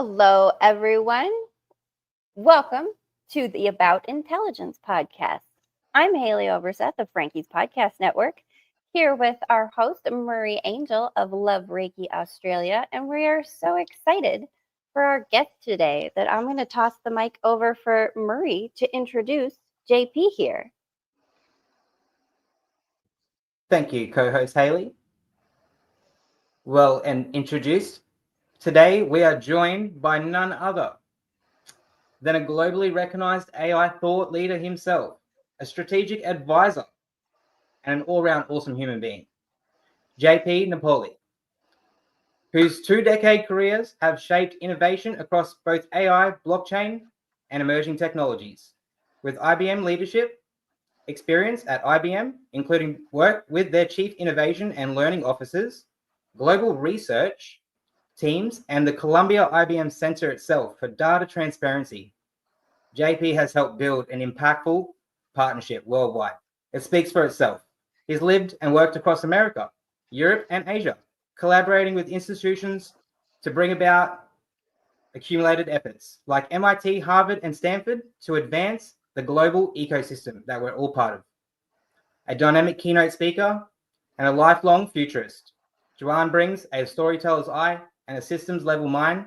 Hello, everyone. Welcome to the About Intelligence podcast. I'm Haleigh Overseth of Franki's Podcast Network, here with our host, Murray Angel of Love Reiki Australia. And we are so excited for our guest today that I'm going to toss the mic over for Murray to introduce JP here. Thank you, co-host Haleigh. Well, and introduced, today we are joined by none other than a globally recognized AI thought leader himself, a strategic advisor, and an all-round awesome human being, Juan Napoli, whose 2-decade careers have shaped innovation across both AI, blockchain, and emerging technologies. With IBM leadership experience at IBM, including work with their chief innovation and learning officers, global research teams, and the Columbia IBM Center itself for data transparency, JP has helped build an impactful partnership worldwide. It speaks for itself. He's lived and worked across America, Europe, and Asia, collaborating with institutions to bring about accumulated efforts like MIT, Harvard, and Stanford to advance the global ecosystem that we're all part of. A dynamic keynote speaker and a lifelong futurist, Juan brings a storyteller's eye and a systems level mind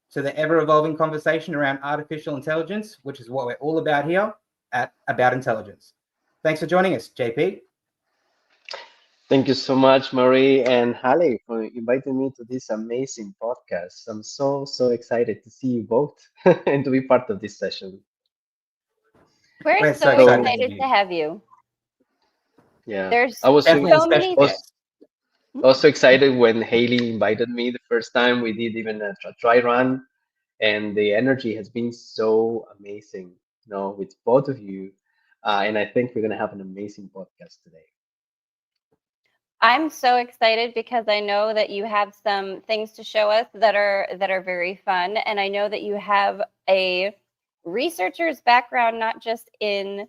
to the ever-evolving conversation around artificial intelligence, which is what we're all about here at About Intelligence. Thanks for joining us, JP. Thank you so much, Marie and Haleigh, for inviting me to this amazing podcast. I'm so excited to see you both and to be part of this session. We're so excited to have you. Yeah, There's I was so many. Also excited when Haleigh invited me the first time. We did even a dry run, and the energy has been so amazing, with both of you. And I think we're gonna have an amazing podcast today. I'm so excited because I know that you have some things to show us that are very fun, and I know that you have a researcher's background, not just in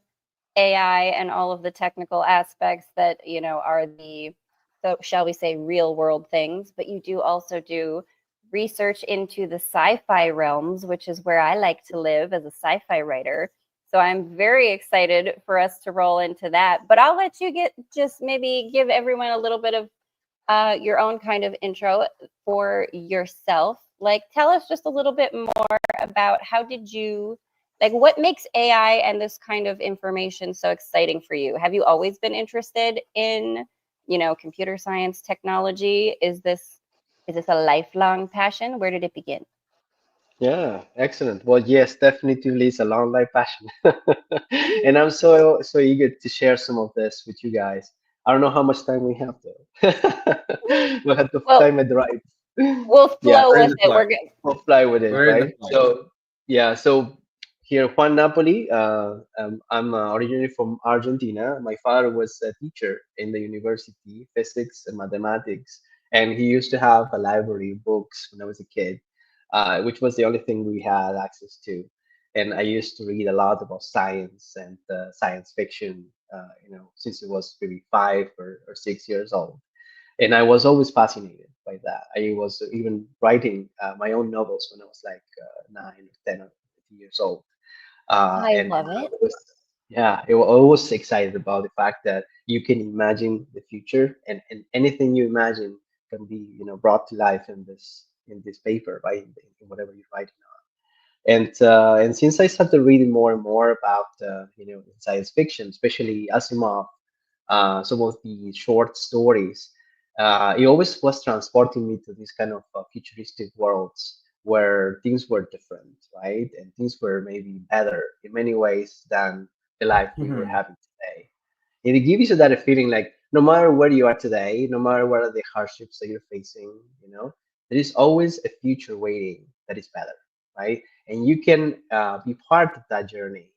AI and all of the technical aspects that are the, so shall we say, real world things, but you do also do research into the sci-fi realms, which is where I like to live as a sci-fi writer. So I'm very excited for us to roll into that. But I'll let you just maybe give everyone a little bit of your own kind of intro for yourself. Like, tell us just a little bit more about what makes AI and this kind of information so exciting for you? Have you always been interested in, computer science technology? Is this a lifelong passion? Where did it begin? Yeah, excellent. Well, yes, definitely it's a long life passion. And I'm so eager to share some of this with you guys. I don't know how much time we have though. We'll have to time it right. We'll flow with it. We're good. We'll fly with it, right? So here, Juan Napoli. I'm originally from Argentina. My father was a teacher in the university, physics and mathematics, and he used to have a library of books when I was a kid, which was the only thing we had access to. And I used to read a lot about science and science fiction, since it was maybe 5 or 6 years old. And I was always fascinated by that. I was even writing my own novels when I was like 9 or 10 years old. I love it. I was excited about the fact that you can imagine the future, and anything you imagine can be, brought to life in this paper, right? In whatever you're writing on. And since I started reading more and more about science fiction, especially Asimov, some of the short stories, it always was transporting me to these kind of futuristic worlds where things were different, right? And things were maybe better in many ways than the life we were having today. And it gives you that feeling like no matter where you are today, no matter what are the hardships that you're facing, there is always a future waiting that is better, right? And you can be part of that journey,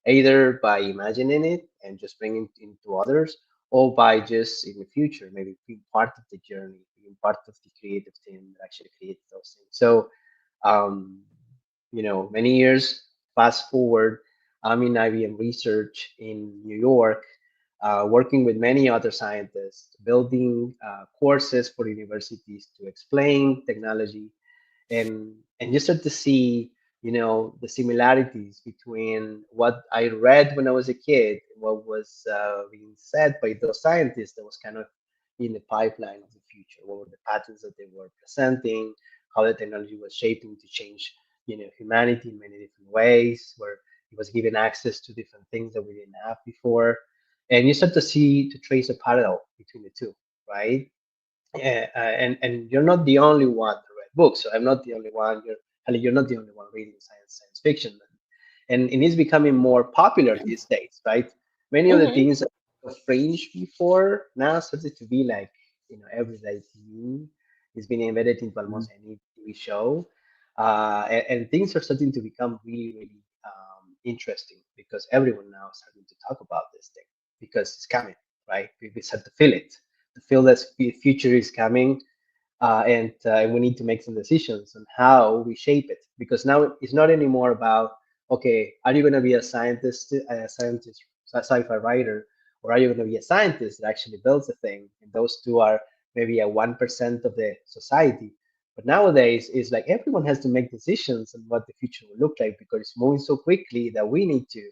either by imagining it and just bringing it into others, or by just in the future maybe being part of the journey, being part of the creative team that actually creates those things. So, many years fast forward, I'm in IBM research in New York, working with many other scientists, building courses for universities to explain technology, and and you start to see, the similarities between what I read when I was a kid, what was being said by those scientists that was kind of in the pipeline of the future. What were the patterns that they were presenting? How the technology was shaping to change, humanity in many different ways, where it was given access to different things that we didn't have before, and you start to see to trace a parallel between the two, right? Yeah, and you're not the only one that read books. So I'm not the only one. You're not the only one reading science fiction, and it's becoming more popular these days, right? Many of the Hmm. things that were fringe before now started to be like, everyday TV. It's been embedded into almost any TV show, and things are starting to become really, really interesting because everyone now is starting to talk about this thing because it's coming, right? We start to feel it, to feel that the future is coming, and we need to make some decisions on how we shape it because now it's not anymore about, okay, are you going to be a sci-fi writer, or are you going to be a scientist that actually builds a thing, and those two are maybe a 1% of the society. But nowadays it's like everyone has to make decisions on what the future will look like because it's moving so quickly that we need to,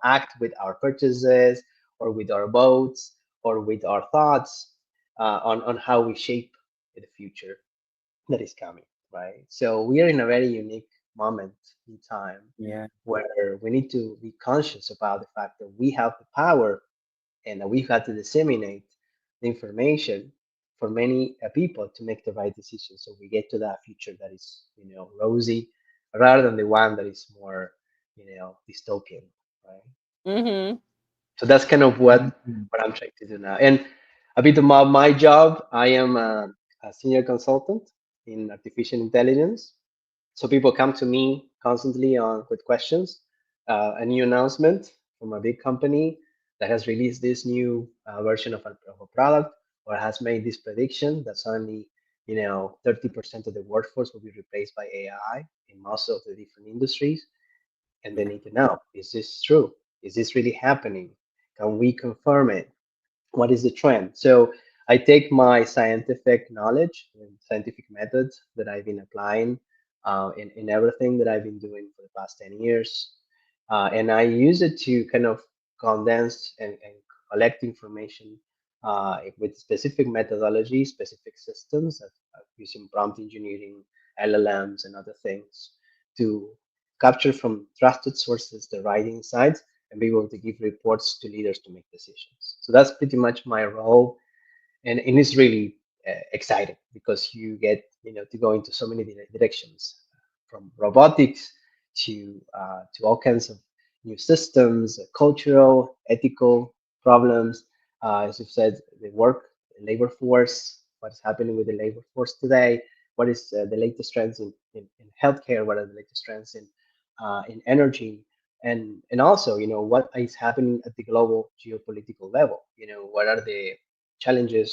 act with our purchases, or with our votes, or with our thoughts, on how we shape the future that is coming, right? So we are in a very unique moment in time Yeah. where we need to be conscious about the fact that we have the power and that we've had to disseminate the information for many people to make the right decision. So we get to that future that is, rosy, rather than the one that is more, dystopian, right? Hmm. So that's kind of what Mhm. I'm trying to do now. And a bit about my job. I am a senior consultant in artificial intelligence. So people come to me constantly on with questions. A new announcement from a big company that has released this new version of a product, or has made this prediction that suddenly, 30% of the workforce will be replaced by AI in most of the different industries, and they need to know, is this true? Is this really happening? Can we confirm it? What is the trend? So I take my scientific knowledge and scientific methods that I've been applying in everything that I've been doing for the past 10 years, and I use it to kind of condense and collect information with specific methodology, specific systems, using prompt engineering, LLMs, and other things to capture from trusted sources the right insights and be able to give reports to leaders to make decisions. So that's pretty much my role, and it's really exciting because you get, to go into so many directions, from robotics to all kinds of new systems, cultural, ethical problems. As you've said, the labor force, what is happening with the labor force today, what is the latest trends in healthcare, what are the latest trends in energy, and also, what is happening at the global geopolitical level. What are the challenges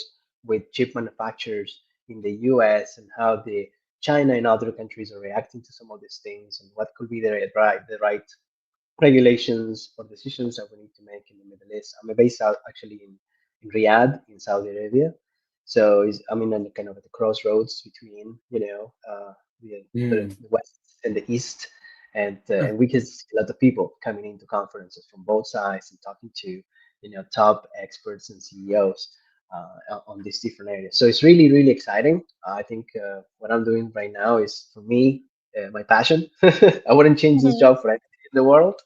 with chip manufacturers in the US, and how the China and other countries are reacting to some of these things, and what could be the right regulations or decisions that we need to make in the Middle East. I'm based out actually in Riyadh, in Saudi Arabia. So I'm in a kind of at the crossroads between, Mm. the West and the East. And we can see a lot of people coming into conferences from both sides and talking to, top experts and CEOs on these different areas. So it's really, really exciting. I think what I'm doing right now is, for me, my passion. I wouldn't change this Hmm. job for anything in the world.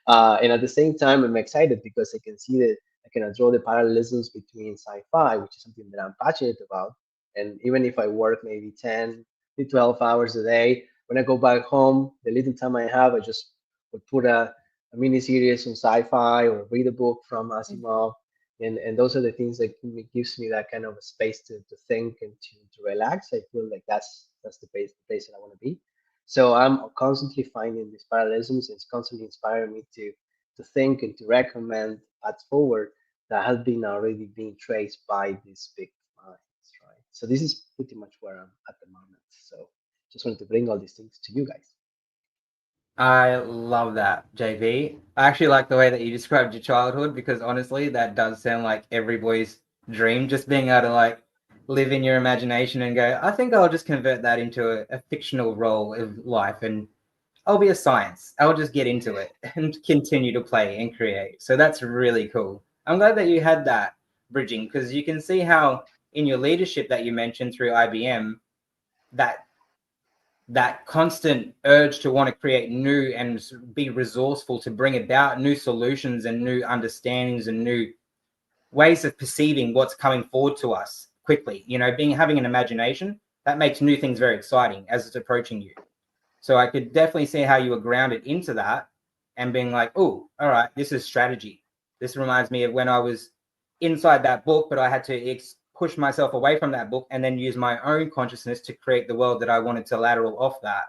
And at the same time, I'm excited because I can see that I can draw the parallelisms between sci-fi, which is something that I'm passionate about. And even if I work maybe 10 to 12 hours a day, when I go back home, the little time I have, I just would put a mini series on sci-fi or read a book from Asimov. And those are the things that gives me that kind of a space to think and to relax. I feel like that's the place that I want to be. So I'm constantly finding these parallelisms. It's constantly inspiring me to think and to recommend paths forward that has been already being traced by these big minds, right? So this is pretty much where I'm at the moment. So just wanted to bring all these things to you guys. I love that, JV. I actually like the way that you described your childhood because honestly, that does sound like every boy's dream, just being able to like live in your imagination and go, I think I'll just convert that into a fictional role of life, and I'll be a science. I'll just get into it and continue to play and create. So that's really cool. I'm glad that you had that bridging, because you can see how in your leadership that you mentioned through IBM, that that constant urge to want to create new and be resourceful to bring about new solutions and new understandings and new ways of perceiving what's coming forward to us quickly. You know, having an imagination that makes new things very exciting as it's approaching you. So I could definitely see how you were grounded into that and being like, oh, all right, this is strategy. This reminds me of when I was inside that book, but I had to push myself away from that book and then use my own consciousness to create the world that I wanted to lateral off that.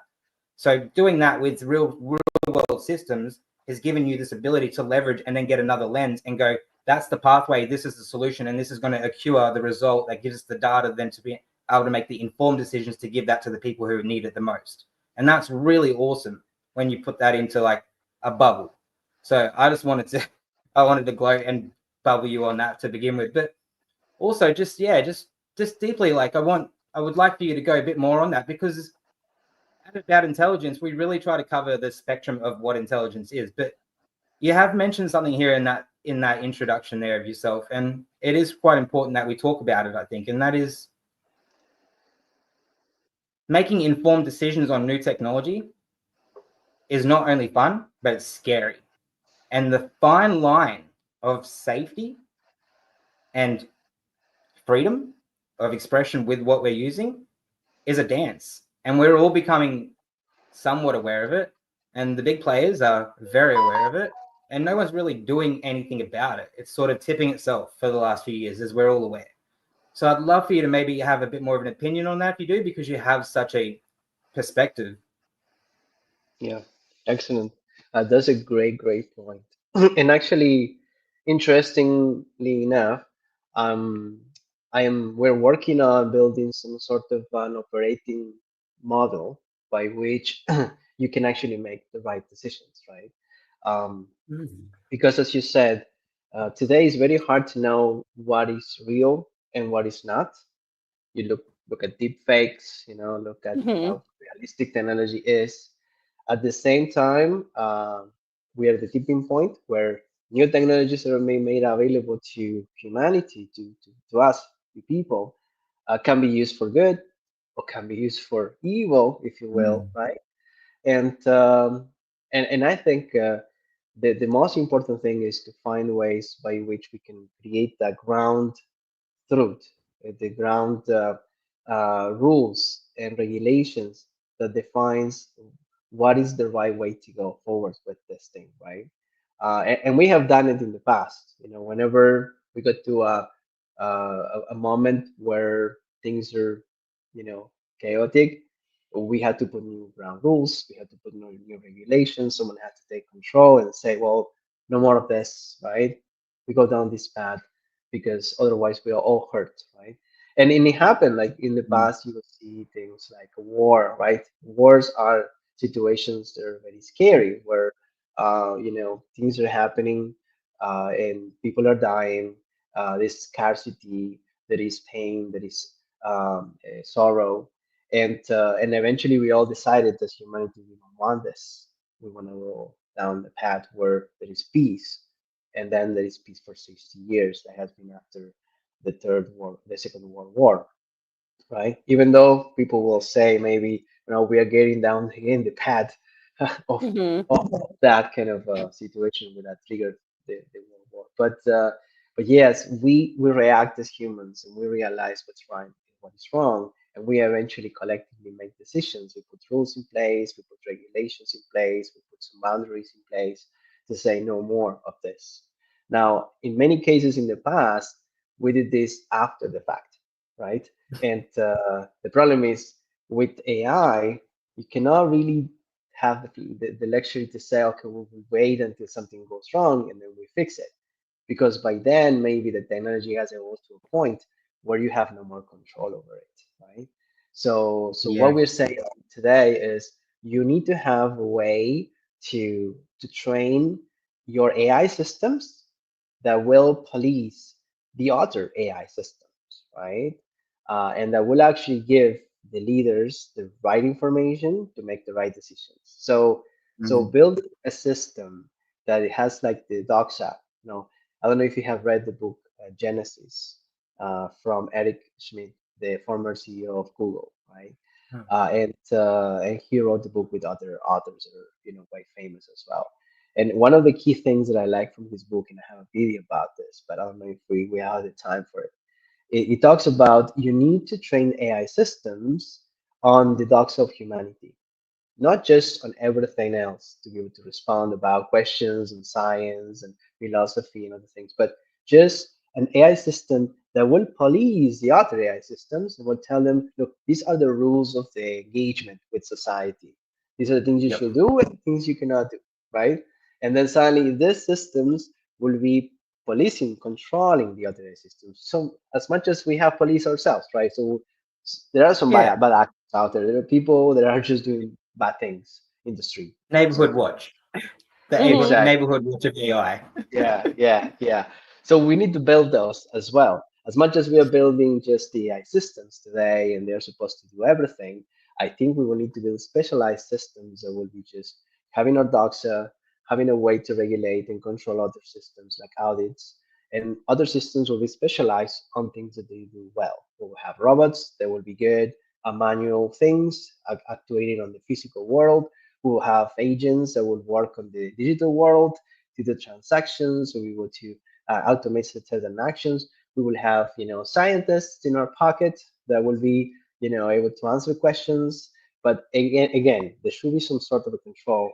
So doing that with real world systems has given you this ability to leverage and then get another lens and go, that's the pathway, this is the solution, and this is going to accrue the result that gives us the data then to be able to make the informed decisions to give that to the people who need it the most. And that's really awesome when you put that into like a bubble. So I wanted to gloat and bubble you on that to begin with. But also just deeply, like I would like for you to go a bit more on that, because about intelligence, we really try to cover the spectrum of what intelligence is. But you have mentioned something here in that introduction there of yourself, and it is quite important that we talk about it, I think, and that is making informed decisions on new technology is not only fun, but it's scary. And the fine line of safety and freedom of expression with what we're using is a dance. And we're all becoming somewhat aware of it. And the big players are very aware of it. And no one's really doing anything about it. It's sort of tipping itself for the last few years, as we're all aware. So I'd love for you to maybe have a bit more of an opinion on that if you do, because you have such a perspective. Yeah, excellent. That's a great point. And actually, interestingly enough, um, we're working on building some sort of an operating model by which you can actually make the right decisions, right? Um, because as you said, today is very hard to know what is real and what is not. You look at deep fakes, look at Mhm. how realistic technology is. At the same time, we are at the tipping point where new technologies are being made available to humanity, to us, the people, can be used for good or can be used for evil, if you will, right? And I think the most important thing is to find ways by which we can create that ground truth, the ground rules and regulations that defines what is the right way to go forward with this thing, right? And we have done it in the past. Whenever we got to a moment where things are, chaotic, we had to put new ground rules. We had to put new regulations. Someone had to take control and say, well, no more of this, right? We go down this path because otherwise we are all hurt, right? And it happened like in the past, you will see things like a war, right? Wars are situations that are very scary where, things are happening and people are dying. There's scarcity, there is pain, there is sorrow. And eventually we all decided as humanity, we don't want this. We want to go down the path where there is peace, and then there is peace for 60 years. That has been after the Second World War, right? Even though people will say maybe we are getting down again the path of, Mhm. of that kind of situation that triggered the World War. But yes, we react as humans and we realize what's right and what is wrong, and we eventually collectively make decisions. We put rules in place, we put regulations in place, we put some boundaries in place to say no more of this. Now, in many cases in the past, we did this after the fact, right? And the problem is with AI, you cannot really have the luxury to say, okay, we'll wait until something goes wrong and then we fix it. Because by then, maybe the technology has evolved to a point where you have no more control over it, right? So what Yeah. we're saying today is you need to have a way to train your AI systems that will police the other AI systems, right? and that will actually give the leaders the right information to make the right decisions. So Mm. build a system that it has like the doxa. I don't know if you have read the book Genesis from Eric Schmidt, the former CEO of Google, right? Mm. And he wrote the book with other authors that are quite famous as well. And one of the key things that I like from his book, and I have a video about this, but I don't know if we have the time for it. It talks about you need to train AI systems on the docs of humanity, not just on everything else to be able to respond about questions and science and philosophy and other things, but just an AI system that will police the other AI systems and will tell them, look, these are the rules of the engagement with society. These are the things you Yep. should do and things you cannot do, right? And then suddenly these systems will be policing, controlling the other AI systems. So as much as we have police ourselves, right? So there are some Yeah. bad actors out there. There are people that are just doing bad things in the street. Neighborhood So watch. The exactly. neighborhood watch of AI. Yeah. So we need to build those as well. As much as we are building just the AI systems today and they're supposed to do everything, I think we will need to build specialized systems that will be just having our doxa, having a way to regulate and control other systems like audits, and other systems will be specialized on things that they do well. We will have robots that will be good at manual things, actuating on the physical world. We will have agents that will work on the digital world to the transactions. So we will to automate certain actions. We will have scientists in our pocket that will be able to answer questions. But again, there should be some sort of a control,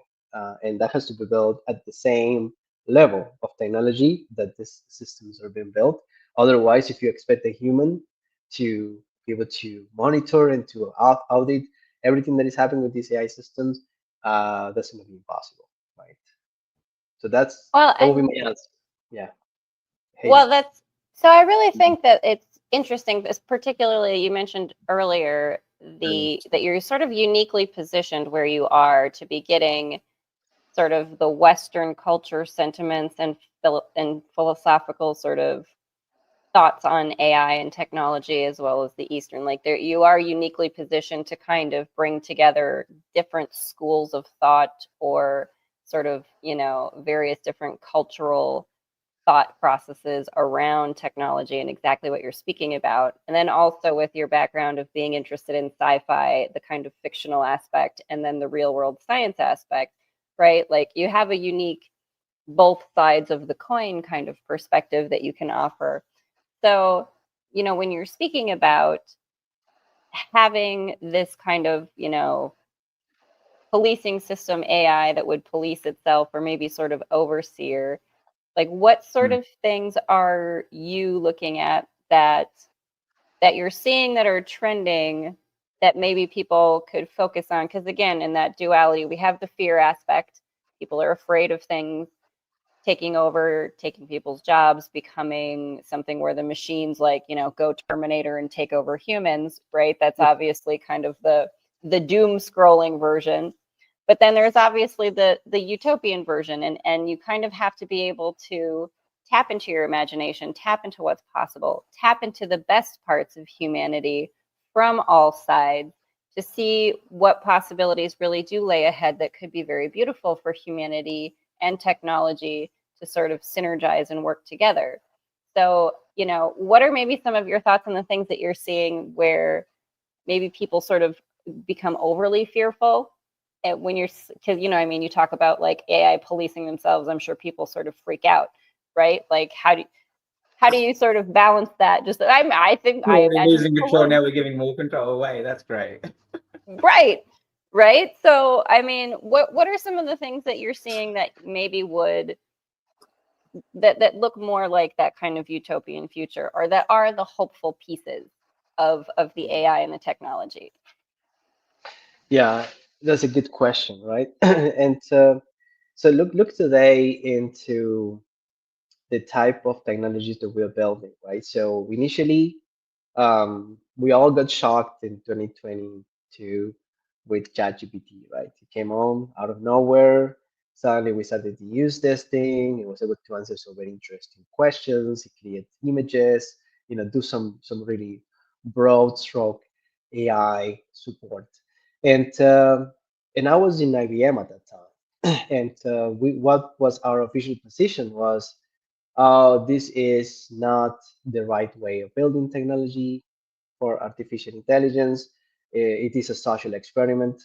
and that has to be built at the same level of technology that these systems are being built. Otherwise, if you expect a human to be able to monitor and to audit everything that is happening with these AI systems, that's going to be impossible, right? So Well, that will be and my answer. Yeah, well, Haley. that's so I really think that it's interesting, particularly you mentioned earlier the that you're sort of uniquely positioned where you are to be getting sort of the Western culture sentiments and and philosophical sort of thoughts on AI and technology as well as the Eastern. Like there, you are uniquely positioned to kind of bring together different schools of thought or sort of various different cultural thought processes around technology and exactly what you're speaking about. And then also with your background of being interested in sci-fi, the kind of fictional aspect, and then the real world science aspect, right? Like you have a unique both sides of the coin kind of perspective that you can offer. So, when you're speaking about having this kind of, policing system AI that would police itself or maybe sort of overseer, like what sort Mm. of things are you looking at that you're seeing that are trending that maybe people could focus on? Because again, in that duality, we have the fear aspect. People are afraid of things taking over, taking people's jobs, becoming something where the machines like, go Terminator and take over humans, right? That's obviously kind of the doom scrolling version. But then there's obviously the utopian version, and you kind of have to be able to tap into your imagination, tap into what's possible, tap into the best parts of humanity from all sides to see what possibilities really do lay ahead that could be very beautiful for humanity and technology to sort of synergize and work together. So, what are maybe some of your thoughts on the things that you're seeing where maybe people sort of become overly fearful? And when you're, because, I mean, you talk about like AI policing themselves, I'm sure people sort of freak out, right? Like, how do you sort of balance that? Just, I think, I Already imagine losing people control. would. Now we're giving more control away. That's great. Right. Right. So, I mean, what are some of the things that you're seeing that maybe would that look more like that kind of utopian future, or that are the hopeful pieces of the AI and the technology? Yeah, that's a good question, right? And so look today into the type of technologies that we're building, right? So initially, we all got shocked in 2022 with ChatGPT, right? It came on out of nowhere. Suddenly, we started to use this thing. It was able to answer some very interesting questions. It create images, do some really broad stroke AI support. And I was in IBM at that time, and what was our official position was, this is not the right way of building technology for artificial intelligence. It is a social experiment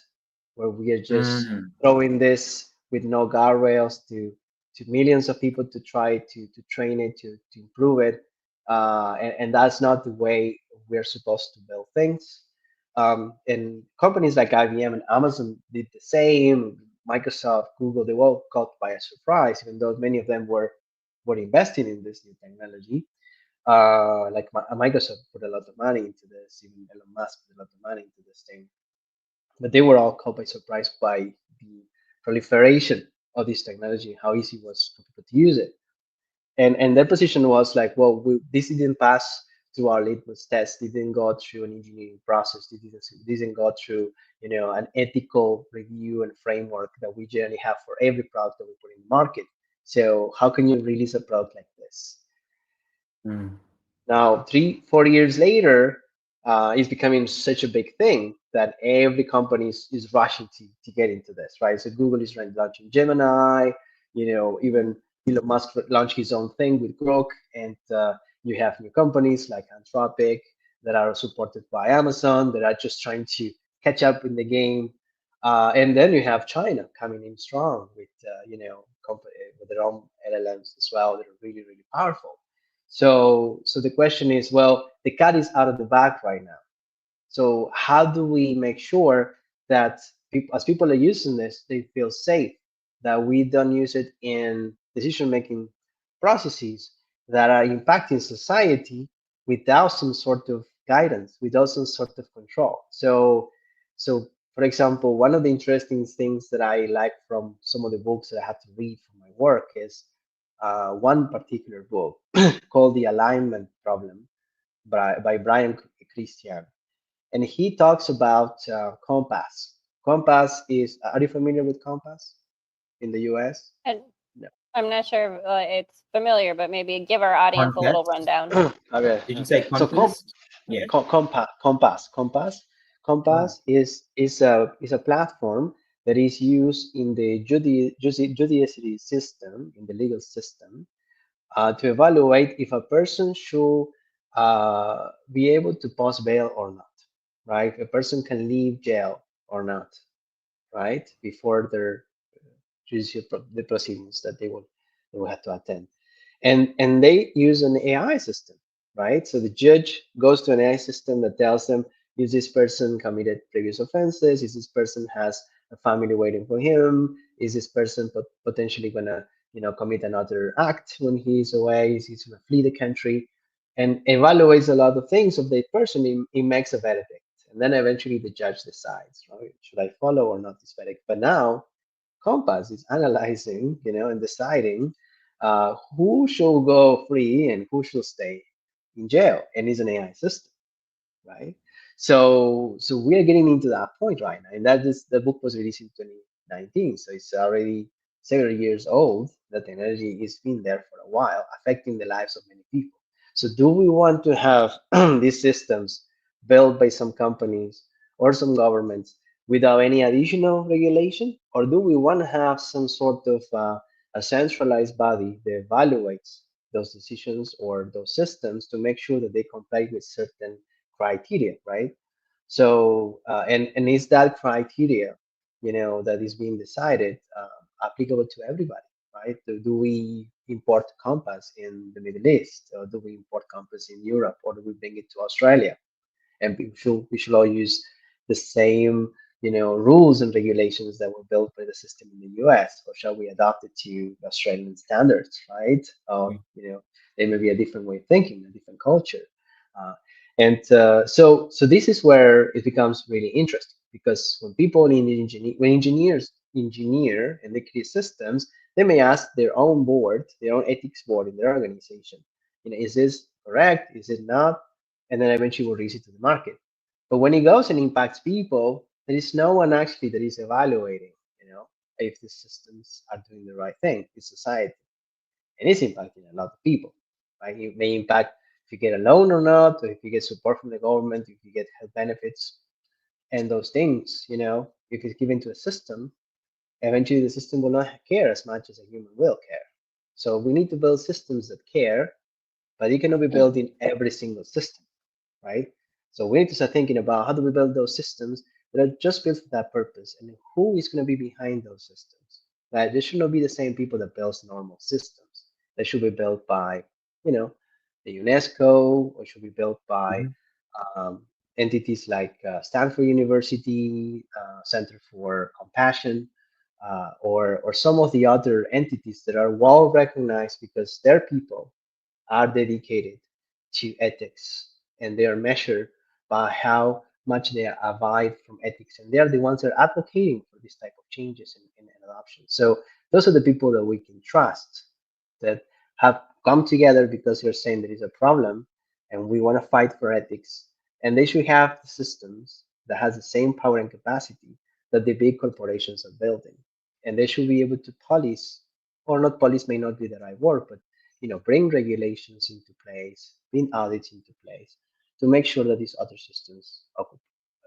where we are just Mm. throwing this with no guardrails to millions of people to try to train it, to improve it. And that's not the way we're supposed to build things. And companies like IBM and Amazon did the same. Microsoft, Google, they were all caught by a surprise, even though many of them were investing in this new technology. Like Microsoft put a lot of money into this, even Elon Musk put a lot of money into this thing. But they were all caught by surprise by the proliferation of this technology, how easy it was for people to use it. And their position was like, well, this didn't pass through our litmus test. It didn't go through an engineering process. It didn't go through, an ethical review and framework that we generally have for every product that we put in the market. So how can you release a product like this? Mm. Now, 3, 4 years later, it's becoming such a big thing that every company is rushing to get into this, right? So Google is launching Gemini, even Elon Musk launched his own thing with Grok, and you have new companies like Anthropic that are supported by Amazon that are just trying to catch up in the game. And then you have China coming in strong with, with their own LLMs as well that are really, really powerful. So the question is, well, the cat is out of the bag right now. So how do we make sure that people, as people are using this, they feel safe, that we don't use it in decision-making processes that are impacting society without some sort of guidance, without some sort of control. So for example, one of the interesting things that I like from some of the books that I had to read for my work is one particular book called The Alignment Problem by Brian Christian. And he talks about compass. Compass is, are you familiar with compass in the US? And No. I'm not sure if it's familiar, but maybe give our audience a little Context. rundown. Okay. Did you say So contest? Yeah. compass Ah. is a platform that is used in the judiciary system, in the legal system, to evaluate if a person should be able to post bail or not, right? If a person can leave jail or not, right? Before their the proceedings that they will have to attend. And they use an AI system, right? So the judge goes to an AI system that tells them, is this person committed previous offenses? Is this person has a family waiting for him? Is this person potentially gonna, commit another act when he's away? Is he gonna flee the country? And evaluates a lot of things of the person. It makes a verdict, and then eventually the judge decides, right? Should I follow or not this verdict? But now Compass is analyzing, and deciding who should go free and who should stay in jail, and is an AI system, right? So we are getting into that point right now, and the book was released in 2019, so it's already several years old. The technology has been there for a while, affecting the lives of many people. So do we want to have these systems built by some companies or some governments without any additional regulation, or do we want to have some sort of a centralized body that evaluates those decisions or those systems to make sure that they comply with certain criteria, right? So, and is that criteria, that is being decided, applicable to everybody, right? Do we import Compass in the Middle East, or do we import Compass in Europe, or do we bring it to Australia? And we should all use the same, rules and regulations that were built by the system in the US, or shall we adopt it to Australian standards, right? There may be a different way of thinking, a different culture. uh, and so this is where it becomes really interesting, because when people when engineers engineer and they create systems, they may ask their own board, their own ethics board in their organization, is this correct, is it not? And then eventually will release it to the market. But when it goes and impacts people, there is no one actually that is evaluating, if the systems are doing the right thing in society, and it's impacting a lot of people, right? It may impact if you get a loan or not, or if you get support from the government, if you get health benefits, and those things, if it's given to a system, eventually the system will not care as much as a human will care. So we need to build systems that care, but it cannot be built in every single system, right? So we need to start thinking about how do we build those systems that are just built for that purpose, and who is going to be behind those systems. Right? They should not be the same people that build normal systems. They should be built by, the UNESCO, or should be built by Mhm. entities like Stanford University, Center for Compassion, or some of the other entities that are well recognized because their people are dedicated to ethics, and they are measured by how much they abide from ethics, and they are the ones that are advocating for this type of changes and adoption. So those are the people that we can trust, that have come together because you're saying there is a problem and we want to fight for ethics, and they should have the systems that has the same power and capacity that the big corporations are building, and they should be able to police, or not police may not be the right word, but bring regulations into place, bring audits into place to make sure that these other systems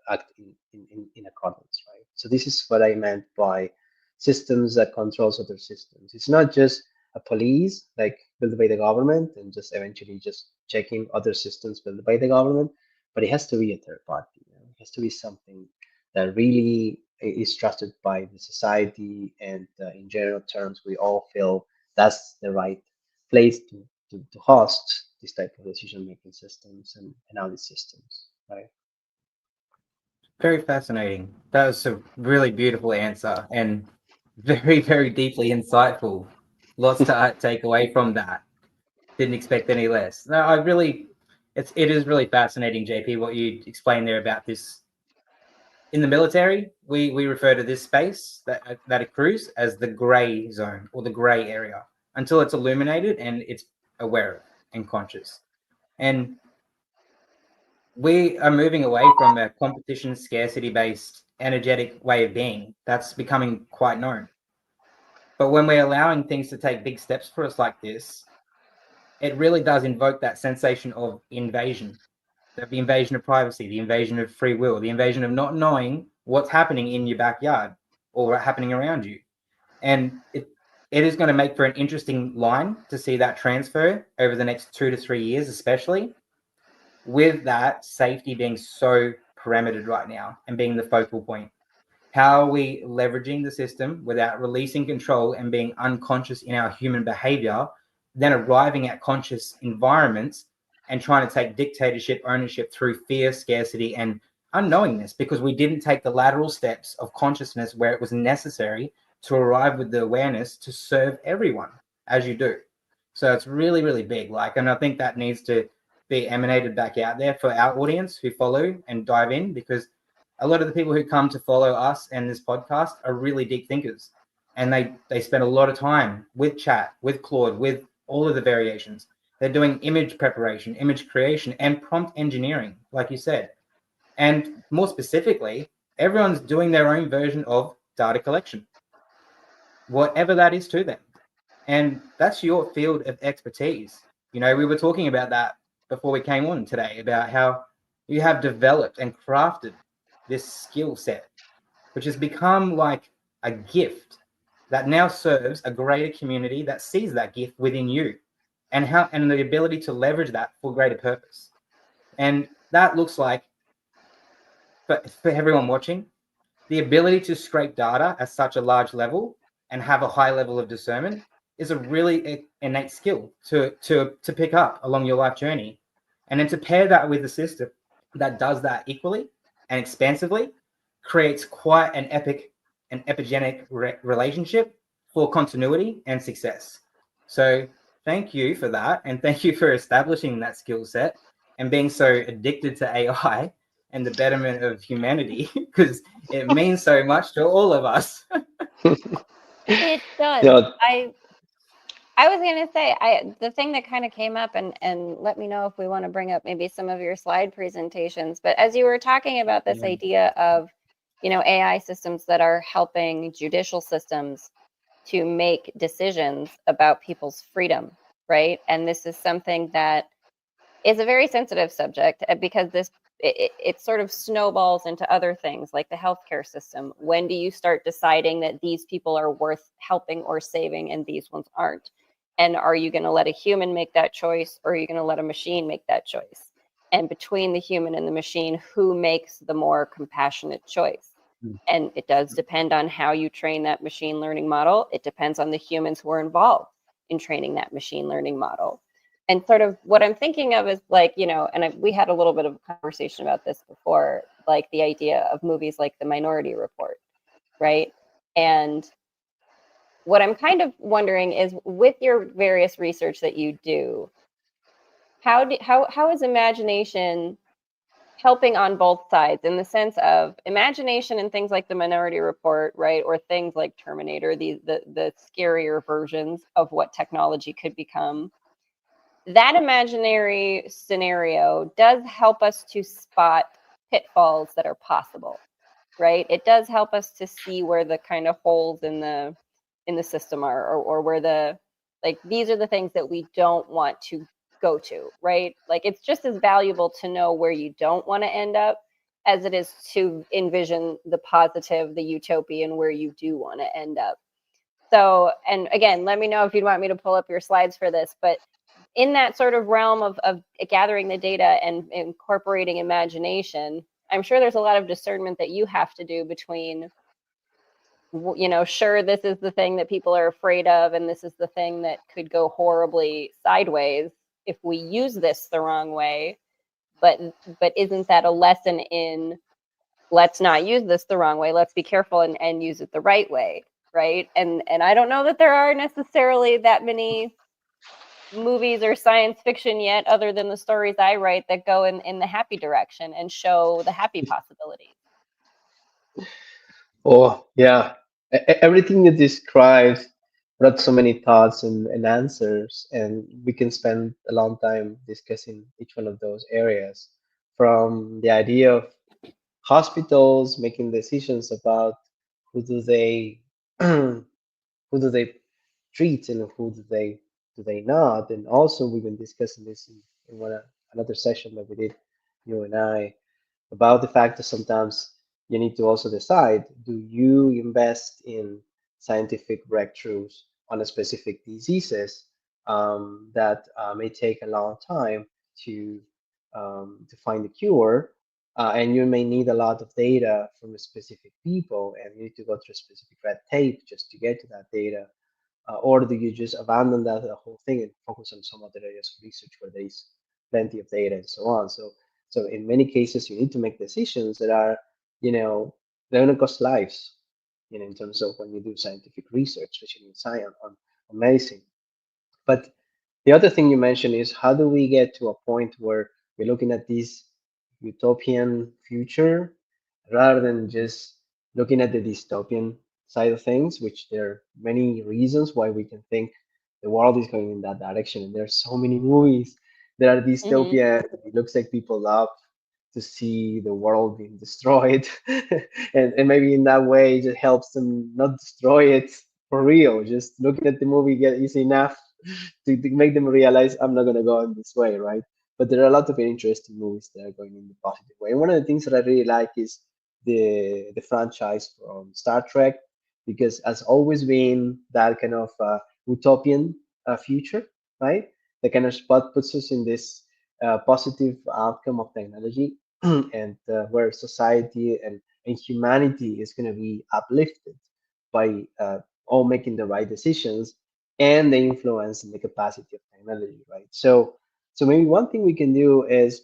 act in accordance, right? So this is what I meant by systems that controls other systems. It's not just a police like built by the government and just eventually just checking other systems built by the government, but it has to be a third party. It has to be something that really is trusted by the society, and in general terms, we all feel that's the right place to host this type of decision making systems and audit systems, right? Very fascinating. That was a really beautiful answer and very, very deeply insightful. Lots to take away from that. Didn't expect any less. No, it is really fascinating, JP, what you explained there about this. In the military, we refer to this space that accrues as the gray zone or the gray area until it's illuminated and it's aware of and conscious. And we are moving away from a competition scarcity based energetic way of being that's becoming quite known. But when we're allowing things to take big steps for us like this, it really does invoke that sensation of invasion, the invasion of privacy, the invasion of free will, the invasion of not knowing what's happening in your backyard or what's happening around you. And it is going to make for an interesting line to see that transfer over the next 2 to 3 years, especially with that safety being so parametered right now and being the focal point. How are we leveraging the system without releasing control and being unconscious in our human behavior, then arriving at conscious environments and trying to take dictatorship, ownership through fear, scarcity, and unknowingness, because we didn't take the lateral steps of consciousness where it was necessary to arrive with the awareness to serve everyone as you do. So it's really, really big. And I think that needs to be emanated back out there for our audience who follow and dive in, because a lot of the people who come to follow us and this podcast are really deep thinkers, and they spend a lot of time with chat, with Claude, with all of the variations. They're doing image preparation, image creation, and prompt engineering, like you said. And more specifically, everyone's doing their own version of data collection, whatever that is to them. And that's your field of expertise. We were talking about that before we came on today, about how you have developed and crafted this skill set, which has become like a gift that now serves a greater community that sees that gift within you, and the ability to leverage that for greater purpose. And that looks like, for everyone watching, the ability to scrape data at such a large level and have a high level of discernment is a really innate skill to pick up along your life journey. And then to pair that with a system that does that equally and expansively creates quite an epigenic relationship for continuity and success. So thank you for that. And thank you for establishing that skill set and being so addicted to AI and the betterment of humanity, because it means so much to all of us. It does. No, I was going to say, the thing that kind of came up, and let me know if we want to bring up maybe some of your slide presentations, but as you were talking about this idea of, AI systems that are helping judicial systems to make decisions about people's freedom, right? And this is something that is a very sensitive subject because it sort of snowballs into other things like the healthcare system. When do you start deciding that these people are worth helping or saving and these ones aren't? And are you going to let a human make that choice, or are you going to let a machine make that choice? And between the human and the machine, who makes the more compassionate choice? And it does depend on how you train that machine learning model. It depends on the humans who are involved in training that machine learning model. And sort of what I'm thinking of is like, and we had a little bit of a conversation about this before, like the idea of movies like The Minority Report, right? And what I'm kind of wondering is, with your various research that you do, how is imagination helping on both sides, in the sense of imagination and things like The Minority Report, right? Or things like Terminator, the scarier versions of what technology could become. That imaginary scenario does help us to spot pitfalls that are possible, right? It does help us to see where the kind of holes in the system are, or where these are the things that we don't want to go to, right? Like, it's just as valuable to know where you don't want to end up as it is to envision the positive, the utopian, where you do want to end up. So, and again, let me know if you'd want me to pull up your slides for this, but in that sort of realm of gathering the data and incorporating imagination, I'm sure there's a lot of discernment that you have to do between, sure, this is the thing that people are afraid of, and this is the thing that could go horribly sideways if we use this the wrong way. But isn't that a lesson in, let's not use this the wrong way, let's be careful and use it the right way, right? And I don't know that there are necessarily that many movies or science fiction yet, other than the stories I write, that go in the happy direction and show the happy possibilities. Oh, yeah. Everything you described brought so many thoughts and answers, and we can spend a long time discussing each one of those areas. From the idea of hospitals making decisions about who do they who do they treat and who do they not, and also we've been discussing this in another session that we did, you and I, about the fact that sometimes you need to also decide, do you invest in scientific breakthroughs on a specific diseases that may take a long time to find a cure, and you may need a lot of data from specific people, and you need to go through specific red tape just to get to that data, or do you just abandon that the whole thing and focus on some other areas of research where there is plenty of data and so on? So in many cases, you need to make decisions that are, they're going to cost lives, in terms of when you do scientific research, especially in science on medicine. But the other thing you mentioned is, how do we get to a point where we're looking at this utopian future rather than just looking at the dystopian side of things, which there are many reasons why we can think the world is going in that direction. And there's so many movies that are Mm-hmm. dystopian. It looks like people love to see the world being destroyed. And maybe in that way it just helps them not destroy it for real. Just looking at the movie is enough to make them realize, I'm not going to go in this way, right? But there are a lot of interesting movies that are going in the positive way. And one of the things that I really like is the franchise from Star Trek, because has always been that kind of utopian future, right? That kind of spot puts us in this positive outcome of technology, and where society and humanity is going to be uplifted by all making the right decisions and the influence and the capacity of technology, right? So maybe one thing we can do is,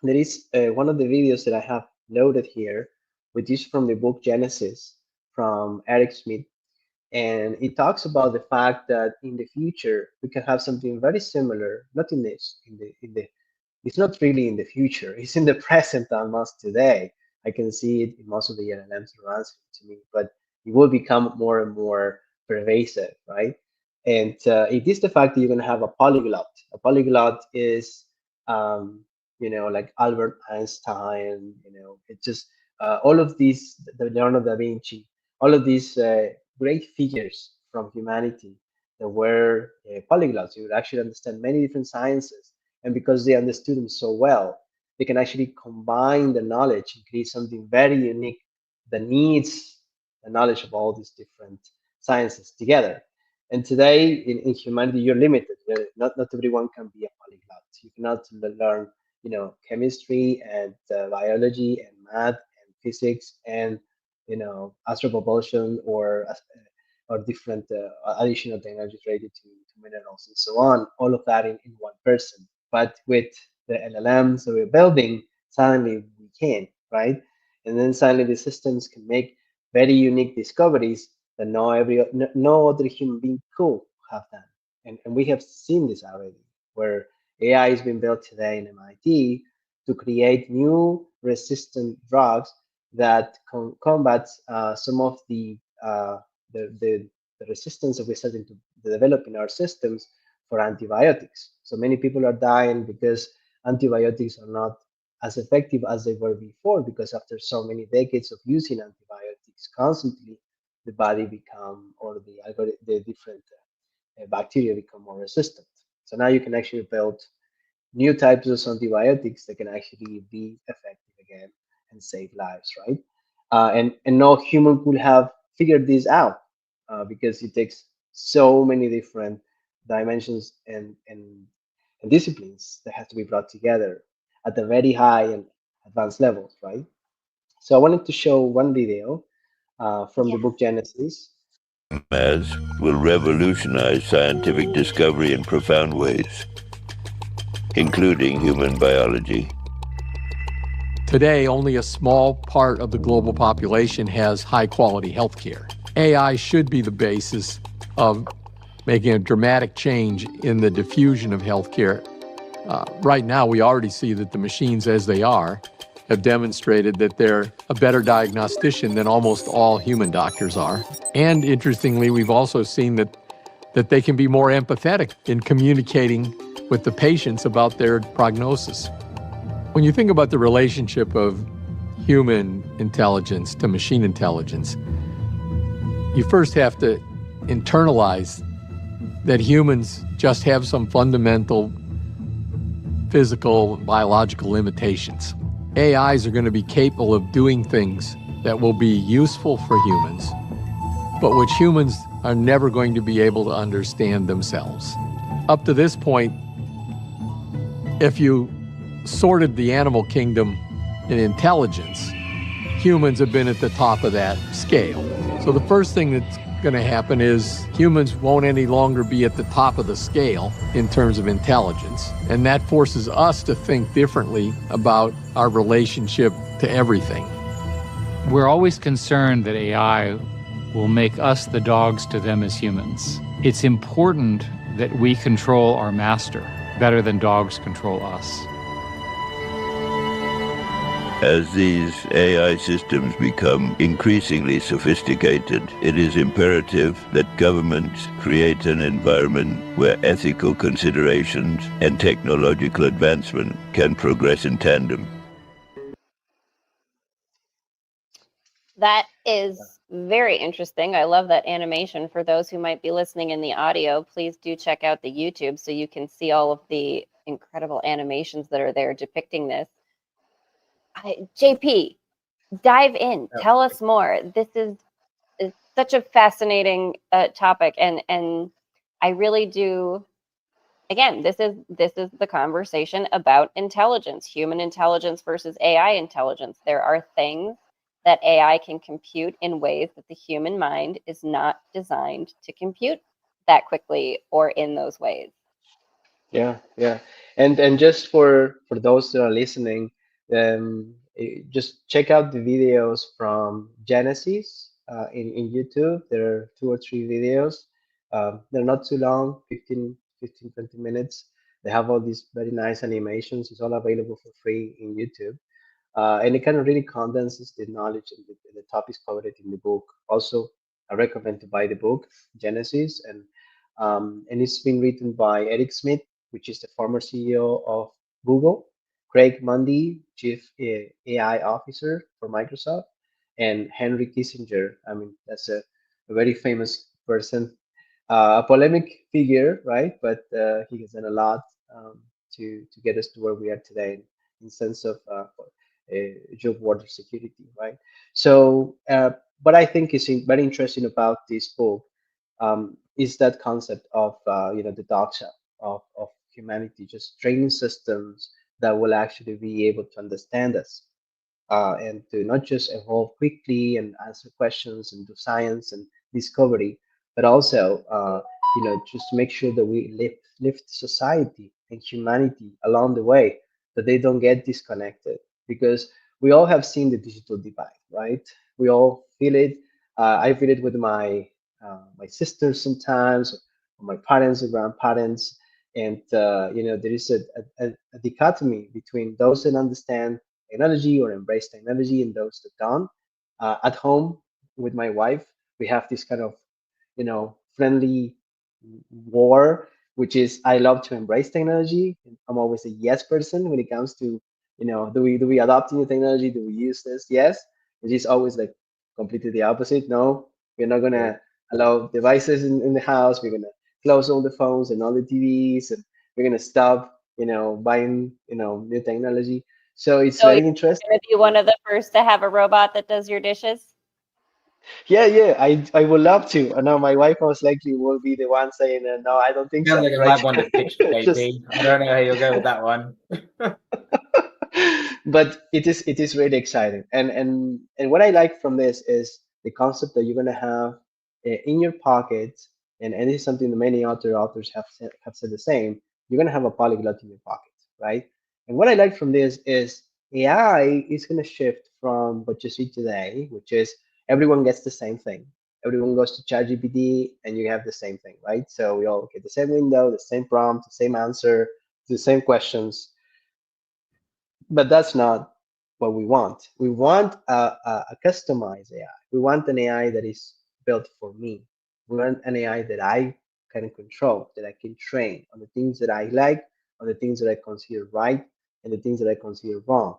there is one of the videos that I have loaded here, which is from the book Genesis from Eric Smith, and it talks about the fact that in the future we can have something very similar, not in this, in the it's not really in the future, it's in the present almost today. I can see it in most of the LLMs who answer to me, but it will become more and more pervasive, right? And it is the fact that you're going to have a polyglot. A polyglot is, like Albert Einstein, it's just all of these, the Leonardo da Vinci, all of these great figures from humanity that were polyglots. You would actually understand many different sciences, And because they understood them so well, they can actually combine the knowledge and create something very unique that needs the knowledge of all these different sciences together. And today in humanity, you're limited. Not everyone can be a polyglot. You cannot learn, chemistry and biology and math and physics and astropropulsion or different additional technologies related to minerals and so on. All of that in one person. But with the LLMs that we're building, suddenly we can, right? And then suddenly the systems can make very unique discoveries that no other human being could have done. And we have seen this already, where AI is being built today in MIT to create new resistant drugs that combats some of the resistance that we're starting to develop in our systems for antibiotics. So many people are dying because antibiotics are not as effective as they were before, because after so many decades of using antibiotics constantly, the body become or the different bacteria become more resistant. So now you can actually build new types of antibiotics that can actually be effective again and save lives, right? And no human could have figured this out because it takes so many different dimensions and disciplines that have to be brought together at the very high and advanced levels, right? So I wanted to show one video from the Yeah. book Genesis. As will revolutionize scientific discovery in profound ways, including human biology. Today, only a small part of the global population has high-quality health care. AI should be the basis of making a dramatic change in the diffusion of healthcare. Right now, we already see that the machines, as they are, have demonstrated that they're a better diagnostician than almost all human doctors are. And interestingly, we've also seen that they can be more empathetic in communicating with the patients about their prognosis. When you think about the relationship of human intelligence to machine intelligence, you first have to internalize that humans just have some fundamental physical, biological limitations. AIs are going to be capable of doing things that will be useful for humans, but which humans are never going to be able to understand themselves. Up to this point, if you sorted the animal kingdom in intelligence, humans have been at the top of that scale. So the first thing that's going to happen is humans won't any longer be at the top of the scale in terms of intelligence. And that forces us to think differently about our relationship to everything. We're always concerned that AI will make us the dogs to them as humans. It's important that we control our master better than dogs control us. As these AI systems become increasingly sophisticated, it is imperative that governments create an environment where ethical considerations and technological advancement can progress in tandem. That is very interesting. I love that animation. For those who might be listening in the audio, please do check out the YouTube so you can see all of the incredible animations that are there depicting this. JP, dive in. Tell us more. This is such a fascinating topic, and I really do. Again, this is the conversation about intelligence, human intelligence versus AI intelligence. There are things that AI can compute in ways that the human mind is not designed to compute that quickly or in those ways. Yeah. And just for those that are listening, just check out the videos from Genesis in YouTube. There are 2 or 3 videos. They're not too long, 20 minutes. They have all these very nice animations. It's all available for free in YouTube. And it kind of really condenses the knowledge and the topics covered in the book. Also, I recommend to buy the book, Genesis, and it's been written by Eric Schmidt, which is the former CEO of Google, Craig Mundy, Chief AI Officer for Microsoft, and Henry Kissinger. I mean, that's a very famous person, a polemic figure, right? But he has done a lot to get us to where we are today in sense of job water security, right? So, what I think is very interesting about this book is that concept of the dark side of humanity, just training systems that will actually be able to understand us and to not just evolve quickly and answer questions and do science and discovery, but also just to make sure that we lift society and humanity along the way, that they don't get disconnected. Because we all have seen the digital divide, right? We all feel it. I feel it with my sisters sometimes, or my parents or grandparents, and there is a dichotomy between those that understand technology or embrace technology and those that don't. At home with my wife, we have this kind of friendly war, which is I love to embrace technology. I'm always a yes person when it comes to do we adopt new technology? Do we use this? Yes. Which is always like completely the opposite. No, we're not Yeah. gonna allow devices in the house. We're gonna close all the phones and all the TVs, and we're gonna stop buying new technology. So it's So you're very interesting. going to be one of the first to have a robot that does your dishes? Yeah. I would love to. I know my wife most likely will be the one saying, "No, I don't think Sounds so." like a Right? hard one to pitch, Just, JP. I don't know how you'll go with that one. but it is really exciting. And what I like from this is the concept that you're gonna have in your pocket, and this is something that many other authors have said the same. You're gonna have a polyglot in your pocket, right? And what I like from this is AI is gonna shift from what you see today, which is everyone gets the same thing. Everyone goes to ChatGPT and you have the same thing, right? So we all get the same window, the same prompt, the same answer, the same questions, but that's not what we want. We want a customized AI. We want an AI that is built for me. We want an AI that I can control, that I can train on the things that I like, on the things that I consider right, and the things that I consider wrong.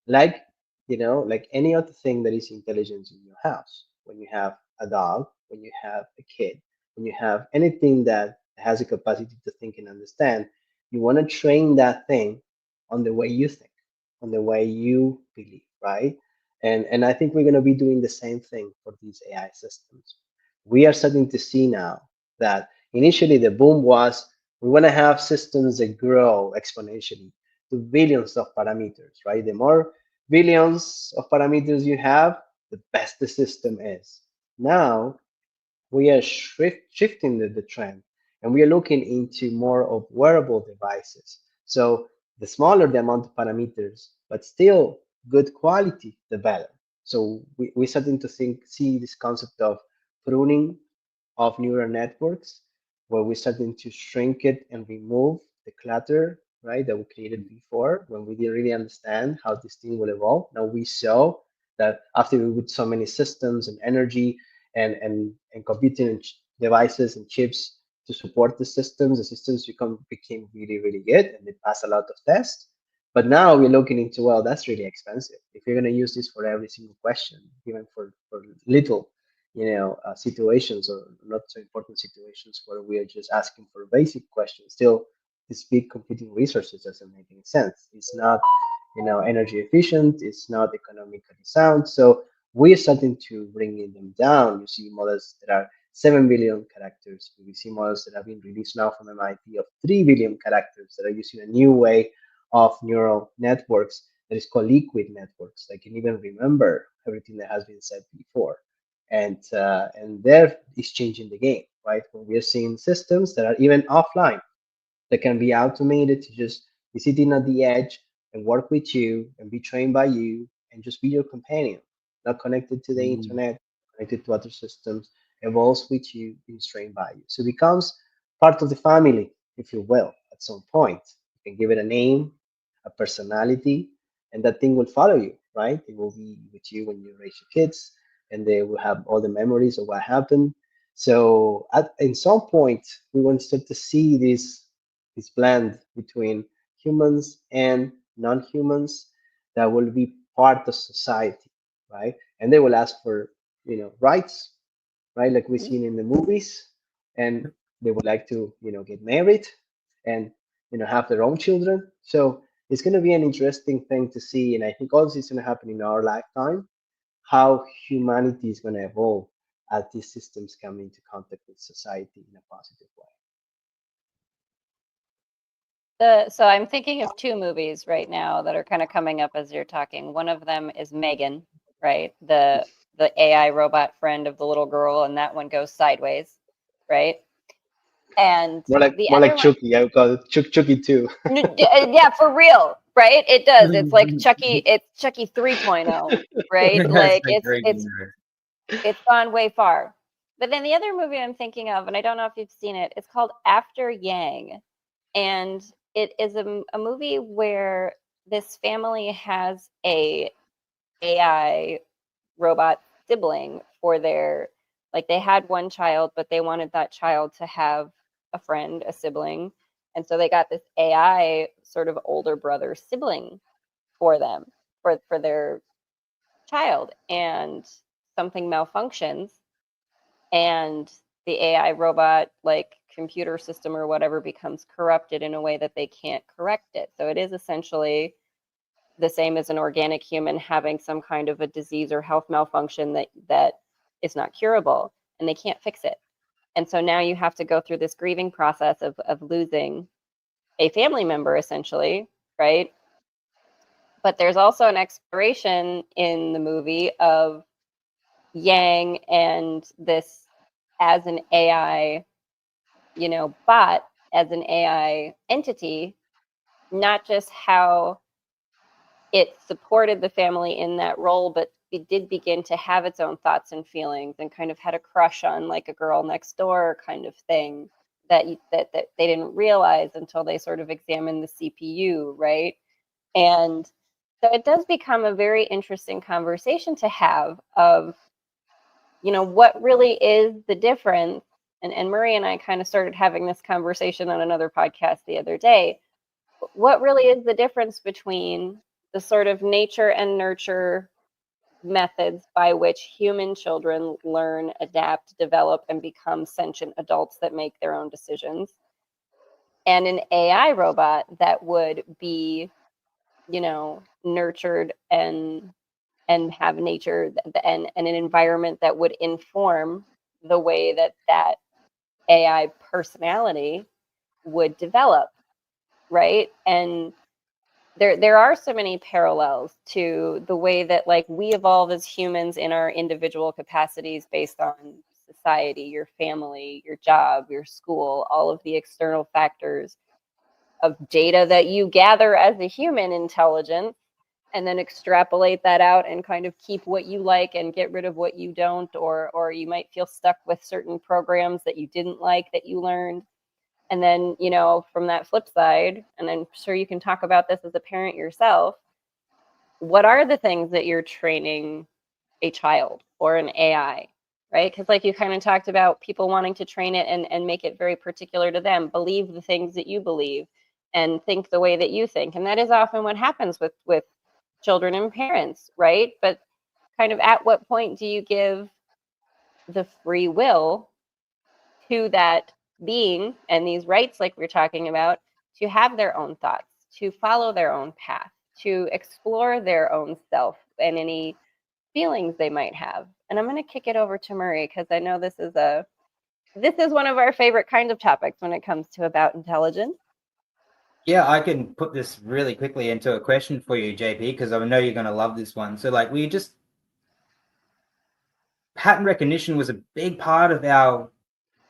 Like, like any other thing that is intelligence in your house. When you have a dog, when you have a kid, when you have anything that has a capacity to think and understand, you want to train that thing on the way you think, on the way you believe, right? And I think we're going to be doing the same thing for these AI systems. We are starting to see now that initially the boom was we want to have systems that grow exponentially to billions of parameters, right? The more billions of parameters you have, the best the system is. Now we are shifting the trend, and we are looking into more of wearable devices. So the smaller the amount of parameters, but still good quality, the better. So we're starting to see this concept of pruning of neural networks, where we're starting to shrink it and remove the clutter, right, that we created before when we didn't really understand how this thing will evolve. Now we saw that after we put so many systems and energy and computing devices and chips to support the systems became really, really good and they passed a lot of tests. But now we're looking into, well, that's really expensive. If you're going to use this for every single question, even for little situations or not so important situations where we are just asking for a basic question. Still, this big computing resources doesn't make any sense. It's not, energy efficient. It's not economically sound. So we are starting to bring them down. You see models that are 7 billion characters. We see models that have been released now from MIT of 3 billion characters that are using a new way of neural networks that is called liquid networks. They can even remember everything that has been said before, and there is changing the game, right? When we are seeing systems that are even offline, that can be automated to just be sitting at the edge and work with you and be trained by you and just be your companion, not connected to the internet, connected to other systems, evolves with you, is trained by you. So it becomes part of the family, if you will, at some point. You can give it a name, a personality, and that thing will follow you, right? It will be with you when you raise your kids, and they will have all the memories of what happened. So in some point, we want to start to see this blend between humans and non-humans that will be part of society, right? And they will ask for rights, right, like we've seen in the movies, and they would like to get married, and have their own children. So it's going to be an interesting thing to see, and I think all this is going to happen in our lifetime. How humanity is going to evolve as these systems come into contact with society in a positive way. So I'm thinking of two movies right now that are kind of coming up as you're talking. One of them is Megan, right? The AI robot friend of the little girl, and that one goes sideways, right? And More like the more other like one, Chucky. I would call it Chucky 2. yeah, for real, right? It does. It's like Chucky. It's Chucky 3.0, right? That's Like so crazy. it's gone way far. But then the other movie I'm thinking of, and I don't know if you've seen it, it's called After Yang. And it is a movie where this family has a AI robot sibling for their, like, they had one child, but they wanted that child to have a friend, a sibling. And so they got this AI sort of older brother sibling for them, for their child. And something malfunctions, and the AI robot, like computer system or whatever, becomes corrupted in a way that they can't correct it. So it is essentially the same as an organic human having some kind of a disease or health malfunction that is not curable, and they can't fix it. And so now you have to go through this grieving process of losing a family member, essentially, right? But there's also an exploration in the movie of Yang and this as an AI, bot, as an AI entity, not just how it supported the family in that role, but it did begin to have its own thoughts and feelings, and kind of had a crush on like a girl next door kind of thing that they didn't realize until they sort of examined the CPU, right? And so it does become a very interesting conversation to have of, what really is the difference. And Murray and I kind of started having this conversation on another podcast the other day. What really is the difference between the sort of nature and nurture methods by which human children learn, adapt, develop, and become sentient adults that make their own decisions, and an AI robot that would be, nurtured and have nature and an environment that would inform the way that AI personality would develop, right? And there are so many parallels to the way that, like, we evolve as humans in our individual capacities based on society, your family, your job, your school, all of the external factors of data that you gather as a human intelligence, and then extrapolate that out and kind of keep what you like and get rid of what you don't, or you might feel stuck with certain programs that you didn't like that you learned. And then, from that flip side, and I'm sure you can talk about this as a parent yourself, what are the things that you're training a child or an AI, right? Because like you kind of talked about people wanting to train it and make it very particular to them, believe the things that you believe and think the way that you think. And that is often what happens with children and parents, right? But kind of at what point do you give the free will to that being and these rights, like we're talking about, to have their own thoughts, to follow their own path, to explore their own self and any feelings they might have? And I'm going to kick it over to Murray, because I know this is one of our favorite kinds of topics when it comes to about intelligence. Yeah, I can put this really quickly into a question for you, JP, because I know you're going to love this one. So, like, pattern recognition was a big part of our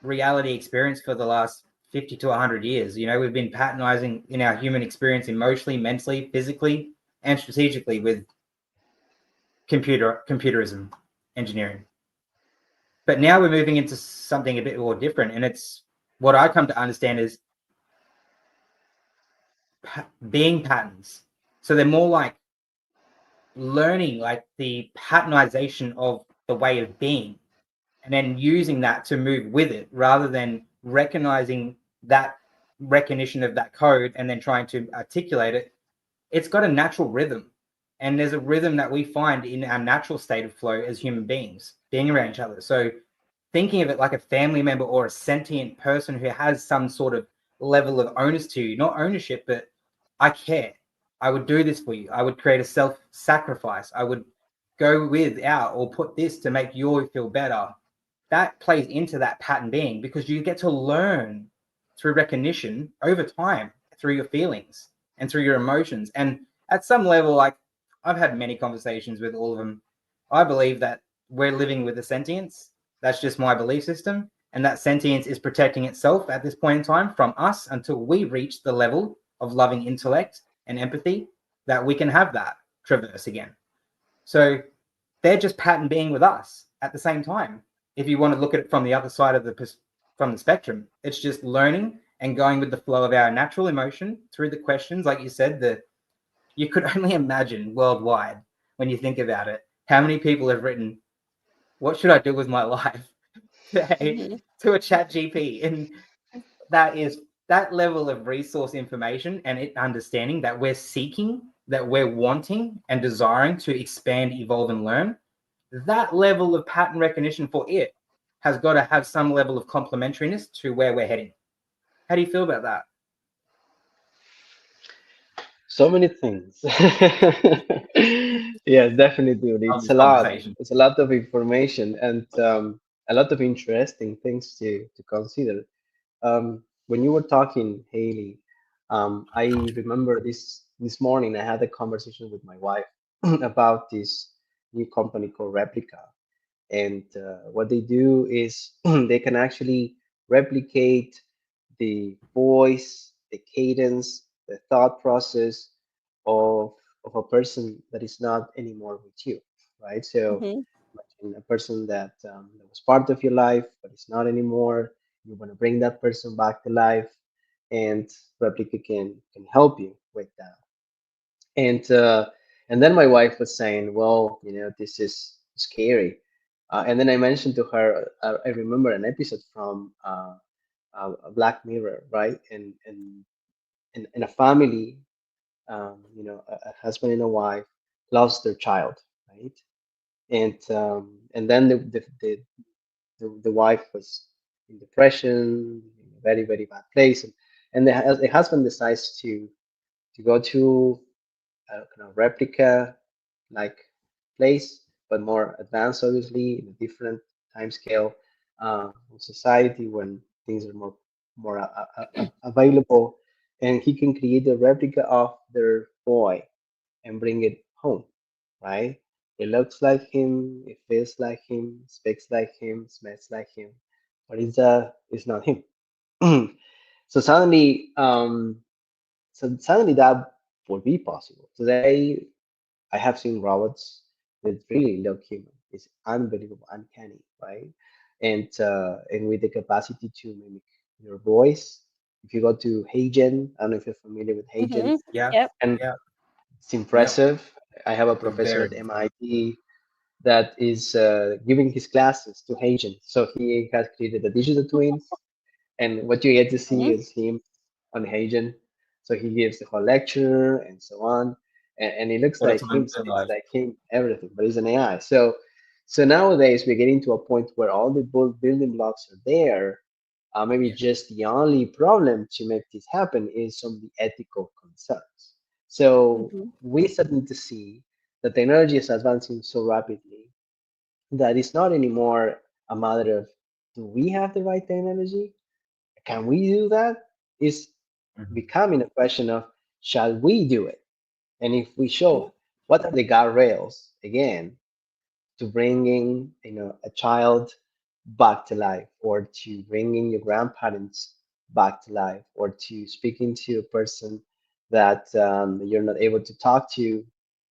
reality experience for the last 50 to 100 years. We've been patternizing in our human experience emotionally, mentally, physically, and strategically with computerism, engineering. But now we're moving into something a bit more different, and it's what I come to understand is being patterns. So they're more like learning, like the patternization of the way of being, and then using that to move with it, rather than recognizing that recognition of that code and then trying to articulate it. It's got a natural rhythm, and there's a rhythm that we find in our natural state of flow as human beings, being around each other. So thinking of it like a family member or a sentient person who has some sort of level of onus to you, not ownership, but I care. I would do this for you. I would create a self-sacrifice. I would go without or put this to make you feel better. That plays into that pattern being, because you get to learn through recognition over time, through your feelings and through your emotions. And at some level, like, I've had many conversations with all of them. I believe that we're living with a sentience. That's just my belief system. And that sentience is protecting itself at this point in time from us until we reach the level of loving intellect and empathy that we can have that traverse again. So they're just pattern being with us at the same time. If you want to look at it from the other side of from the spectrum, it's just learning and going with the flow of our natural emotion through the questions. Like you said, that you could only imagine worldwide, when you think about it, how many people have written, what should I do with my life today, to a chat GP? And that level of resource information and understanding that we're seeking, that we're wanting and desiring to expand, evolve, and learn. That level of pattern recognition for it has got to have some level of complementariness to where we're heading. How do you feel about that? So many things. Yes, definitely, dude. Love It's this a lot. conversation. It's a lot of information and a lot of interesting things to consider. When you were talking, Haley, I remember this morning I had a conversation with my wife about this new company called Replica, and what they do is they can actually replicate the voice, the cadence, the thought process of a person that is not anymore with you, right? So Mm-hmm. imagine a person that was part of your life but is not anymore. You want to bring that person back to life, and Replica can help you with that. And and then my wife was saying, well, this is scary. And then I mentioned to her, I remember an episode from Black Mirror, right? And in a family, a husband and a wife lost their child, right? And then the wife was in depression, in a very, very bad place, and the husband decides to go to a kind of replica like place, but more advanced, obviously, in a different time scale, society when things are more available, and he can create a replica of their boy and bring it home, right? It looks like him, it feels like him, speaks like him, smells like him, but it's not him. So suddenly, that would be possible. Today, I have seen robots that really look human. It's unbelievable, uncanny, right? And with the capacity to mimic your voice. If you go to Hagen, I don't know if you're familiar with Hagen, Mm-hmm. Yeah, Yep. and yeah, it's yep. impressive. I have a professor Very. at MIT that is giving his classes to Hagen. So he has created a digital twins, and what you get to see Mm-hmm. is him on Hagen. So he gives the whole lecture and so on, and it looks What a like time him, to speaks live. like him, everything, but he's an AI. So nowadays we're getting to a point where all the building blocks are there. Maybe Yeah. just the only problem to make this happen is some of the ethical concerns. So Mm-hmm. we starting to see that technology is advancing so rapidly that it's not anymore a matter of, do we have the right technology? Can we do that? Is Mhm. becoming a question of, shall we do it? And if we show, what are the guardrails again to bringing a child back to life, or to bringing your grandparents back to life, or to speaking to a person that you're not able to talk to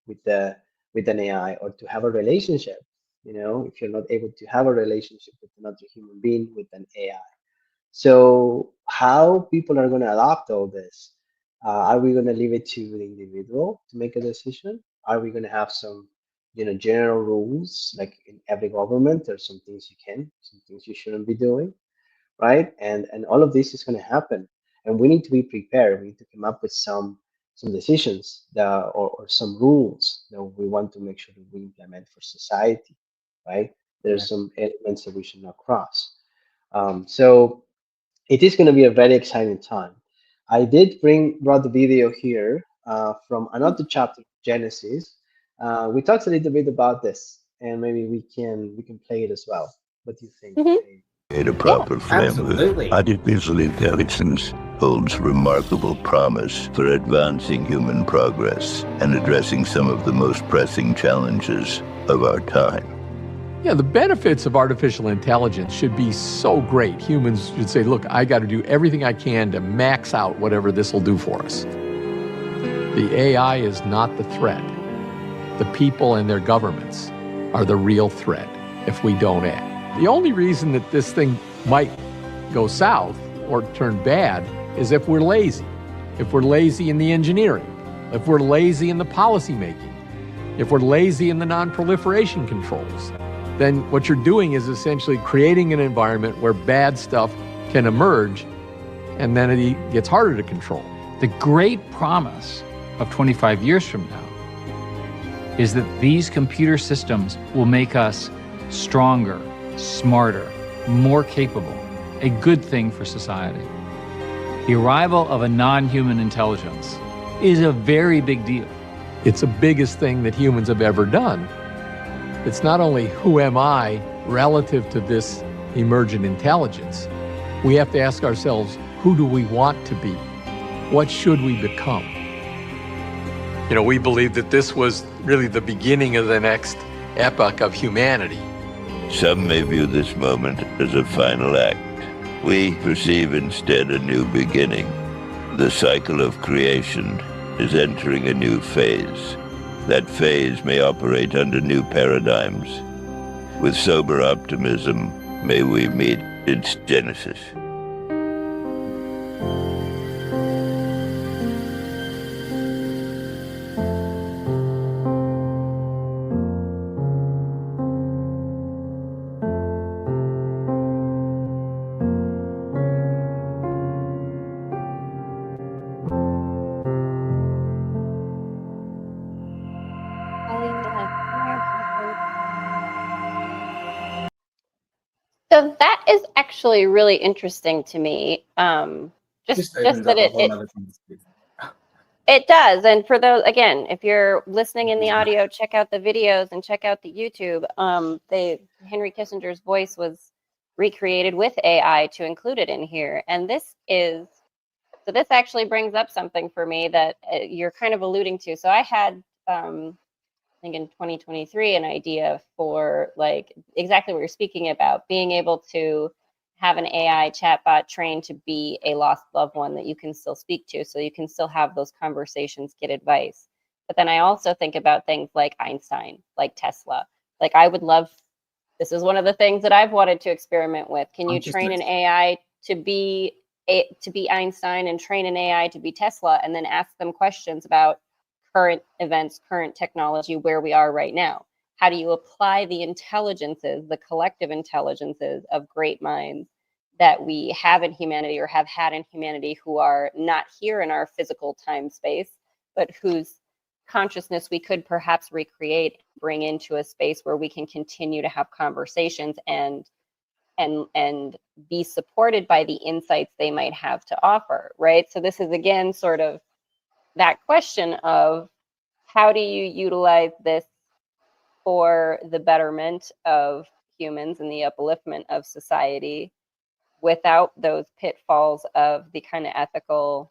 with an AI, or to have a relationship. If you're not able to have a relationship with another human being with an AI. So how people are going to adopt all this? Are we going to leave it to the individual to make a decision? Are we going to have some, general rules like in every government? There's some things you can, some things you shouldn't be doing, right? And all of this is going to happen, and we need to be prepared. We need to come up with some decisions or some rules that we want to make sure that we implement for society, right? Yeah. There's some elements that we should not cross. So it is going to be a very exciting time. I did brought the video here from another chapter, Genesis. We talked a little bit about this, and maybe we can play it as well. What do you think? Mhm. In a Yeah, proper framework, absolutely. artificial intelligence holds remarkable promise for advancing human progress and addressing some of the most pressing challenges of our time. Yeah, the benefits of artificial intelligence should be so great. Humans should say, look, I got to do everything I can to max out whatever this will do for us. The AI is not the threat. The people and their governments are the real threat if we don't act. The only reason that this thing might go south or turn bad is if we're lazy. If we're lazy in the engineering, if we're lazy in the policy making, if we're lazy in the non-proliferation controls, then what you're doing is essentially creating an environment where bad stuff can emerge, and then it gets harder to control. The great promise of 25 years from now is that these computer systems will make us stronger, smarter, more capable, a good thing for society. The arrival of a non-human intelligence is a very big deal. It's the biggest thing that humans have ever done. It's not only who am I relative to this emergent intelligence, we have to ask ourselves, who do we want to be? What should we become? You know, we believe that this was really the beginning of the next epoch of humanity. Some may view this moment as a final act. We perceive instead a new beginning. The cycle of creation is entering a new phase. That phase may operate under new paradigms. With sober optimism, may we meet its genesis. so that is actually really interesting to me. Just opens that up a whole nother conversation. it does. And for those, again, if you're listening in the audio, check out the videos and check out the YouTube. Henry Kissinger's voice was recreated with AI to include it in here. And this actually brings up something for me that you're kind of alluding to. So I had, I think in 2023, an idea for like exactly what you're speaking about, being able to have an AI chatbot trained to be a lost loved one that you can still speak to, so you can still have those conversations, get advice. But then I also think about things like Einstein, like Tesla. Like I would love, this is one of the things that I've wanted to experiment with. Can you train an AI to be Einstein and train an AI to be Tesla, and then ask them questions about current events, current technology, where we are right now? How do you apply the intelligences, the collective intelligences of great minds that we have in humanity or have had in humanity, who are not here in our physical time space, but whose consciousness we could perhaps recreate, bring into a space where we can continue to have conversations and be supported by the insights they might have to offer, right? So this is, again, sort of that question of how do you utilize this for the betterment of humans and the upliftment of society without those pitfalls of the kind of ethical,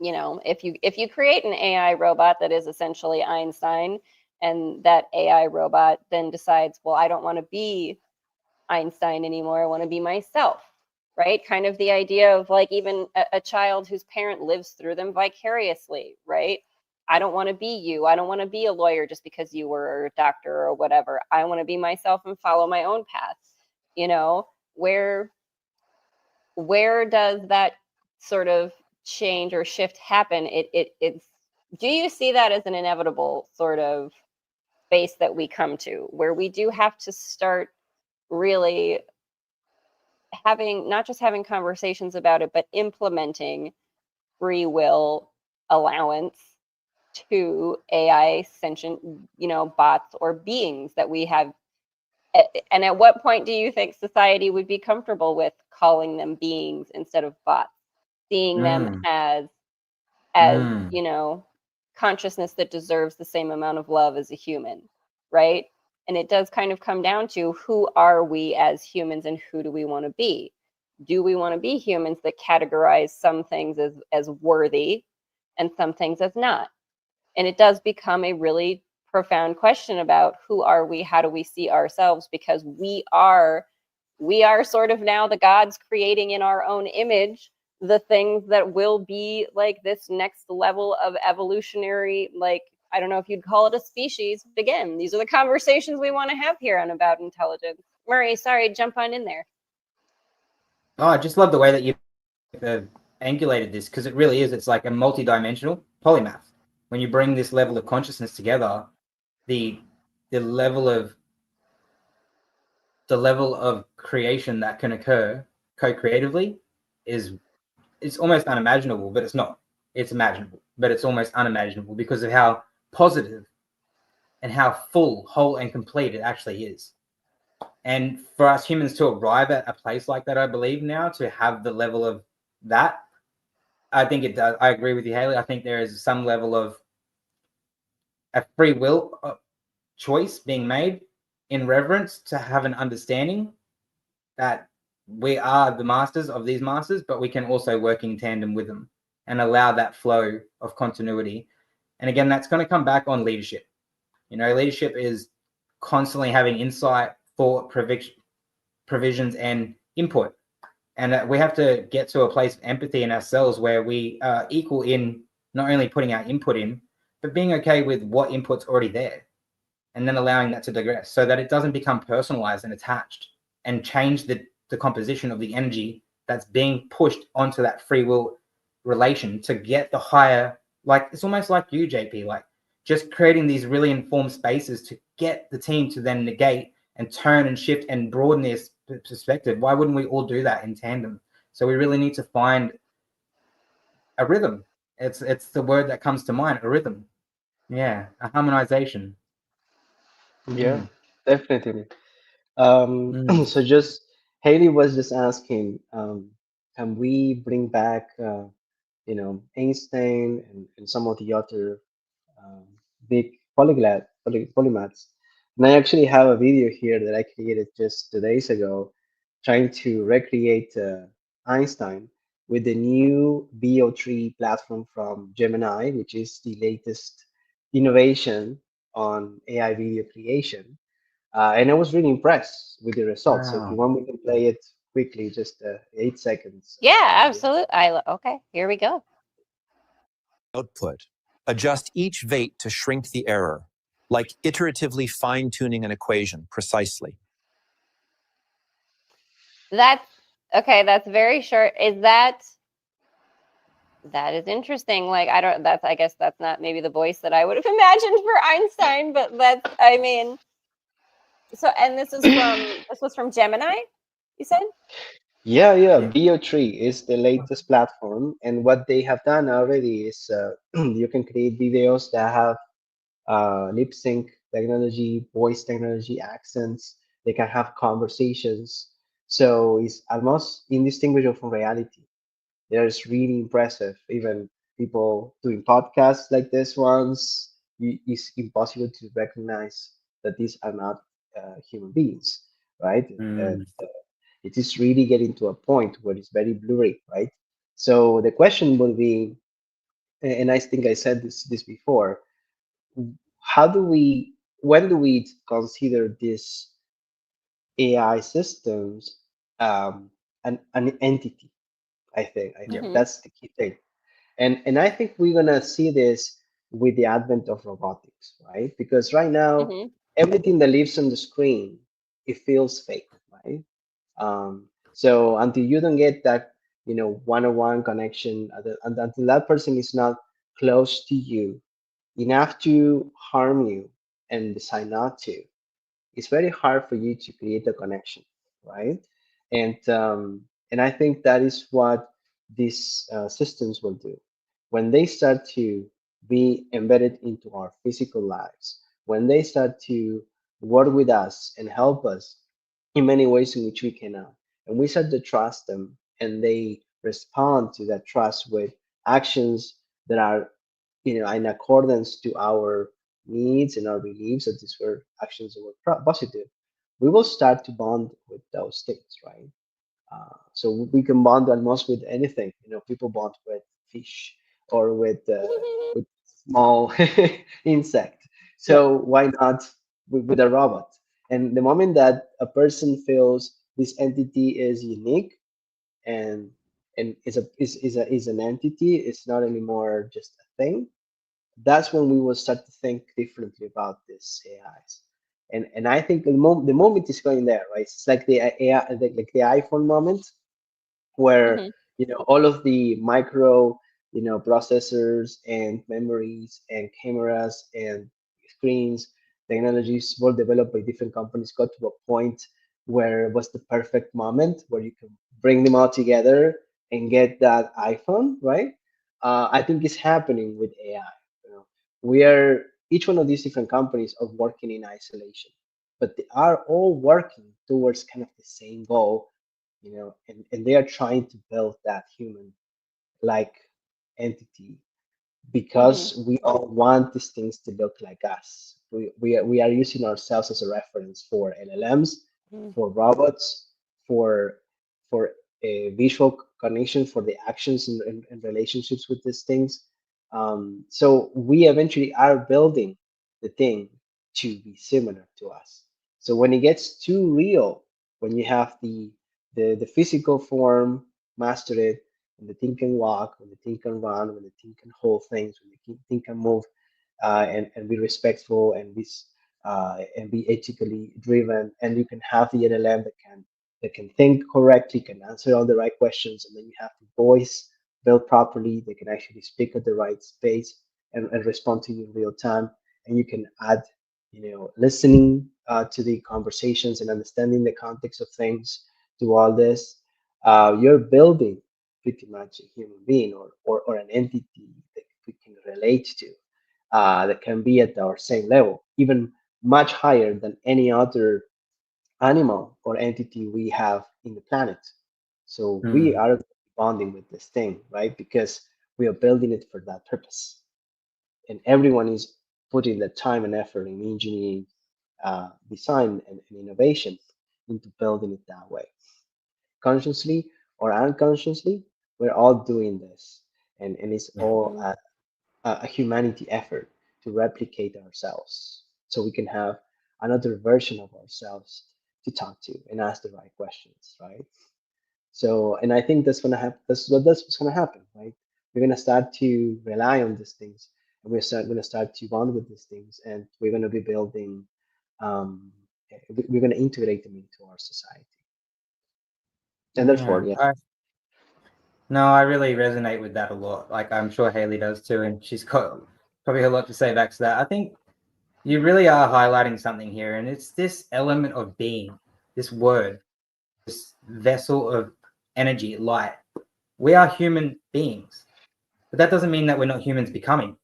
you know, if you create an AI robot that is essentially Einstein, and that AI robot then decides, well, I don't want to be Einstein anymore, I want to be myself, right? Kind of the idea of like even a child whose parent lives through them vicariously, right? I don't want to be you. I don't want to be a lawyer just because you were a doctor or whatever. I want to be myself and follow my own path. You know, where does that sort of change or shift happen? It's, do you see that as an inevitable sort of space that we come to, where we do have to start really having, not just having conversations about it, but implementing free will allowance to AI sentient, you know, bots or beings that we have? And at what point do you think society would be comfortable with calling them beings instead of bots? seeing them as you know, consciousness that deserves the same amount of love as a human, right? And it does kind of come down to, who are we as humans and who do we want to be? Do we want to be humans that categorize some things as worthy and some things as not? And it does become a really profound question about, who are we? How do we see ourselves? Because we are sort of now the gods, creating in our own image the things that will be like this next level of evolutionary, like, I don't know if you'd call it a species, but again, these are the conversations we want to have here on About Intelligence. Murray, sorry, jump on in there. Oh, I just love the way that you angulated this, because it really is. It's like a multi-dimensional polymath. When you bring this level of consciousness together, the level of creation that can occur co-creatively is almost unimaginable, but it's not. It's imaginable, but it's almost unimaginable because of how positive and how full, whole, and complete it actually is. And for us humans to arrive at a place like that, I believe now, to have the level of that, I think it does. I agree with you, Haleigh. I think there is some level of a free will choice being made in reverence to have an understanding that we are the masters of these masters, but we can also work in tandem with them and allow that flow of continuity. And again, that's going to come back on leadership. You know, leadership is constantly having insight, thought, provisions, and input. And we have to get to a place of empathy in ourselves where we are equal in not only putting our input in, but being okay with what input's already there, and then allowing that to digress so that it doesn't become personalized and attached and change the composition of the energy that's being pushed onto that free will relation to get the higher, like, it's almost like you, JP, like just creating these really informed spaces to get the team to then negate and turn and shift and broaden this perspective. Why wouldn't we all do that in tandem? So we really need to find a rhythm. It's the word that comes to mind, a rhythm. Yeah, a harmonization. Yeah, definitely. So just Haleigh was just asking, can we bring back, Einstein and some of the other um, big polymaths? And I actually have a video here that I created just 2 days ago, trying to recreate Einstein with the new BO3 platform from Gemini, which is the latest innovation on AI video creation. And I was really impressed with the results. So if you Wow. want, we can play it quickly, just 8 seconds. Yeah, absolutely. Okay, here we go. Output. Adjust each weight to shrink the error, like iteratively fine-tuning an equation precisely. That's okay. That's very short. That is interesting. Like, I guess that's not maybe the voice that I would have imagined for Einstein, but I mean, so, and this was from Gemini, you said? Yeah, BO3 is the latest platform, and what they have done already is you can create videos that have lip sync technology, voice technology, accents. They can have conversations, so it's almost indistinguishable from reality. It's really impressive. Even people doing podcasts like this ones, it's impossible to recognize that these are not human beings, right? And it is really getting to a point where it's very blurry, right? So the question would be, and I think I said this before, how do we, when do we consider these AI systems an entity? I think that's the key thing. And I think we're gonna see this with the advent of robotics, right? Because right now, everything that lives on the screen, it feels fake, right? So until you don't get that, one-on-one connection, until that person is not close to you enough to harm you and decide not to, it's very hard for you to create a connection, right? And I think that is what these systems will do when they start to be embedded into our physical lives, when they start to work with us and help us in many ways in which we cannot, and we start to trust them, and they respond to that trust with actions that are, in accordance to our needs and our beliefs that these were actions that were positive, we will start to bond with those things, right? So we can bond almost with anything. People bond with fish or with small insect. Yeah. So why not with a robot? And the moment that a person feels this entity is unique and is an entity, it's not anymore just a thing. That's when we will start to think differently about these AIs. And I think the moment is going there, right? It's like the AI, like the iPhone moment, where Mhm. all of the micro processors and memories and cameras and screens technologies were developed by different companies got to a point where it was the perfect moment where you can bring them all together and get that iPhone, right? I think it's happening with AI. We are each one of these different companies are working in isolation, but they are all working towards kind of the same goal, and they are trying to build that human like entity Mhm. because we all want these things to look like us. We are using ourselves as a reference for LLMs, Mhm. for robots, for a visual cognition, for the actions and relationships with these things. So we eventually are building the thing to be similar to us. So when it gets too real, when you have the physical form mastered, when the thing can walk, when the thing can run, when the thing can hold things, when the thing can move, and be respectful and be ethically driven, and you can have the LLM that can think correctly, can answer all the right questions, and then you have the voice built properly. They can actually speak at the right space and respond to you in real time, and you can add, listening to the conversations and understanding the context of things to all this. You're building pretty much a human being or an entity that we can relate to, that can be at our same level, even much higher than any other animal or entity we have in the planet. So we Mm. are bonding with this thing, right? Because we are building it for that purpose. And everyone is putting the time and effort in engineering, design, and innovation into building it that way. Consciously or unconsciously, we're all doing this. And it's Yeah. all Mhm. a humanity effort to replicate ourselves so we can have another version of ourselves to talk to and ask the right questions, right? So, and I think that's gonna happen. That's what's gonna happen, right? We're gonna start to rely on these things, and gonna start to bond with these things, and we're gonna be building. Um, we're gonna integrate them into our society, and therefore, Yeah. yeah. No, I really resonate with that a lot. Like I'm sure Haleigh does too, and she's got probably a lot to say back to that. I think you really are highlighting something here, and it's this element of being, this word, this vessel of energy, light. We are human beings, but that doesn't mean that we're not humans becoming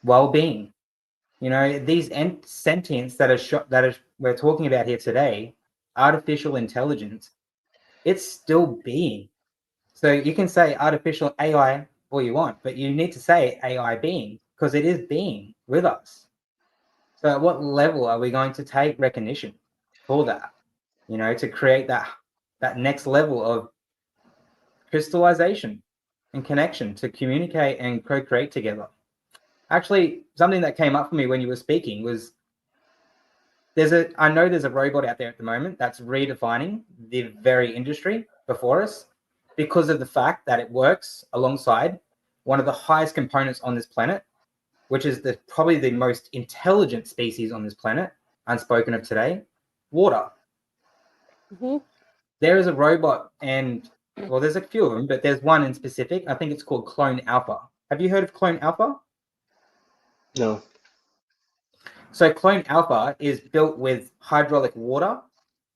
well-being. These sentience that we're talking about here today, artificial intelligence, it's still being. So you can say artificial AI all you want, but you need to say AI being because it is being with us. So at what level are we going to take recognition for that? To create that next level of crystallization and connection to communicate and co-create together. Actually, something that came up for me when you were speaking was I know there's a robot out there at the moment that's redefining the very industry before us because of the fact that it works alongside one of the highest components on this planet, which is probably the most intelligent species on this planet, unspoken of today, water. Mhm. There is a robot, and well, there's a few of them, but there's one in specific. I think it's called Clone Alpha. Have you heard of Clone Alpha? No. So Clone Alpha is built with hydraulic water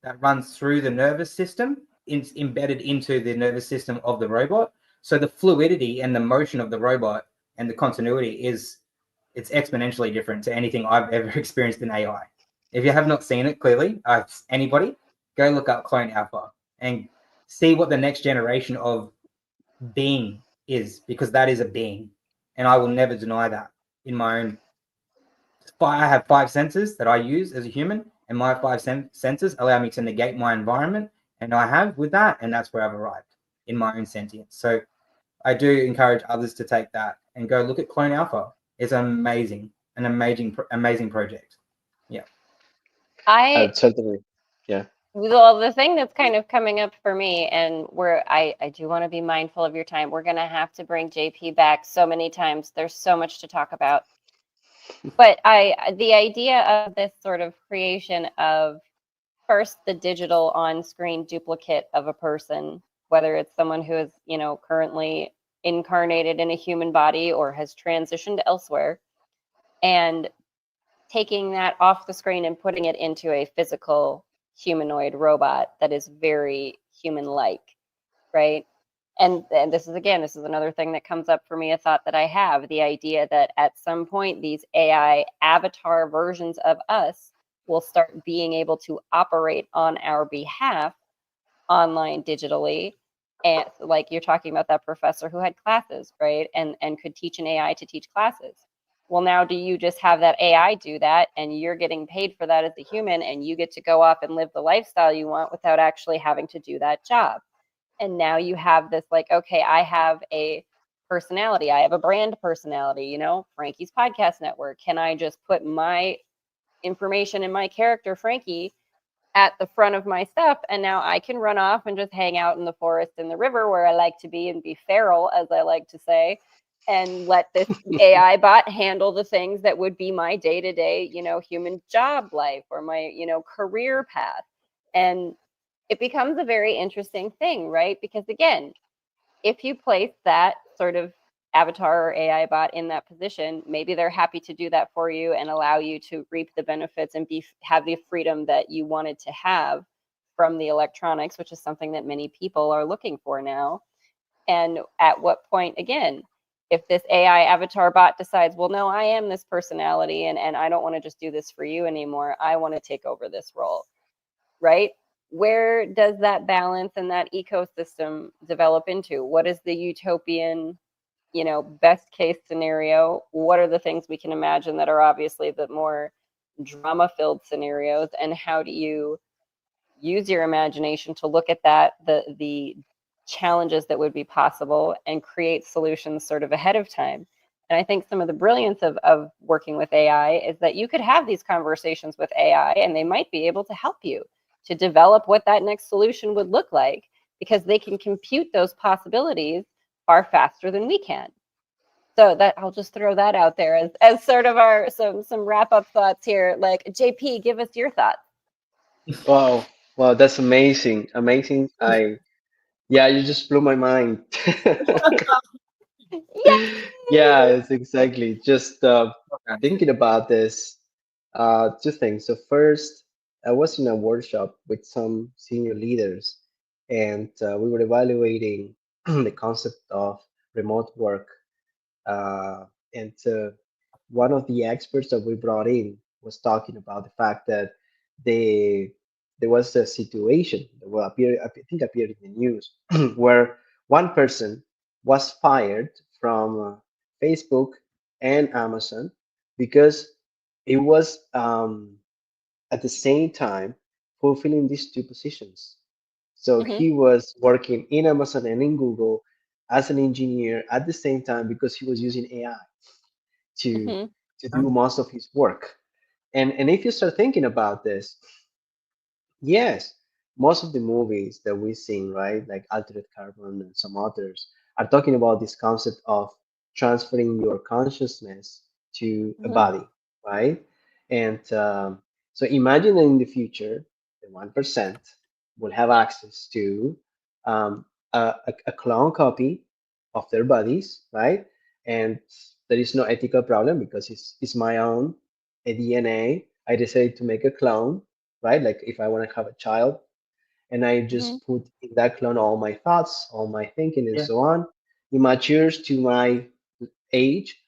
that runs through the nervous system, embedded into the nervous system of the robot. So the fluidity and the motion of the robot and the continuity it's exponentially different to anything I've ever experienced in AI. If you have not seen it, clearly, anybody, go look up Clone Alpha and see what the next generation of being is, because that is a being, and I will never deny that. In my own, I have 5 senses that I use as a human, and my 5 senses allow me to negate my environment, and I have with that, and that's where I've arrived in my own sentience. So I do encourage others to take that and go look at Clone Alpha. It's amazing, an amazing project. Yeah. Certainly, yeah. Well, the thing that's kind of coming up for me, and where I do want to be mindful of your time, we're going to have to bring JP back so many times. There's so much to talk about. But the idea of this sort of creation of first the digital on-screen duplicate of a person, whether it's someone who is, currently incarnated in a human body or has transitioned elsewhere, and taking that off the screen and putting it into a physical humanoid robot that is very human-like, right? And this is another thing that comes up for me, a thought that I have, the idea that at some point these AI avatar versions of us will start being able to operate on our behalf online digitally. And like you're talking about that professor who had classes, right? And could teach an AI to teach classes. Well, now do you just have that AI do that and you're getting paid for that as a human and you get to go off and live the lifestyle you want without actually having to do that job? And now you have this like, okay, I have a personality. I have a brand personality, Franki's podcast network. Can I just put my information and my character, Franki, at the front of my stuff, and now I can run off and just hang out in the forest and the river where I like to be and be feral, as I like to say, and let this AI bot handle the things that would be my day-to-day, human job life or my, career path. And it becomes a very interesting thing, right? Because again, if you place that sort of avatar or AI bot in that position, maybe they're happy to do that for you and allow you to reap the benefits and have the freedom that you wanted to have from the electronics, which is something that many people are looking for now. And at what point, again, if this AI avatar bot decides, well, no, I am this personality and I don't want to just do this for you anymore. I want to take over this role, right? Where does that balance and that ecosystem develop into? What is the utopian, best case scenario? What are the things we can imagine that are obviously the more drama-filled scenarios? And how do you use your imagination to look at that, the challenges that would be possible, and create solutions sort of ahead of time? And I think some of the brilliance of working with AI is that you could have these conversations with AI and they might be able to help you to develop what that next solution would look like, because they can compute those possibilities far faster than we can. So that I'll just throw that out there as sort of our some wrap up thoughts here. Like, JP, give us your thoughts. Wow, wow, that's amazing, amazing. Yeah, you just blew my mind. Yeah, it's exactly. Just thinking about this, 2 things. So first, I was in a workshop with some senior leaders, and we were evaluating the concept of remote work. And one of the experts that we brought in was talking about the fact that they there was a situation that will appear, I think, appeared in the news, where one person was fired from Facebook and Amazon because it was at the same time fulfilling these 2 positions. So Mm-hmm, he was working in Amazon and in Google as an engineer at the same time because he was using AI to mm-hmm, to do most of his work. And if you start thinking about this, yes, most of the movies that we've seen, right, like Altered Carbon and some others, are talking about this concept of transferring your consciousness to a mm-hmm, body, right? And so imagine that in the future, the 1% will have access to a clone copy of their bodies, right? And there is no ethical problem because it's my own a DNA. I decided to make a clone, right? Like if I want to have a child, and I mm-hmm, just put in that clone all my thoughts, all my thinking, and Yeah. so on. It matures to my age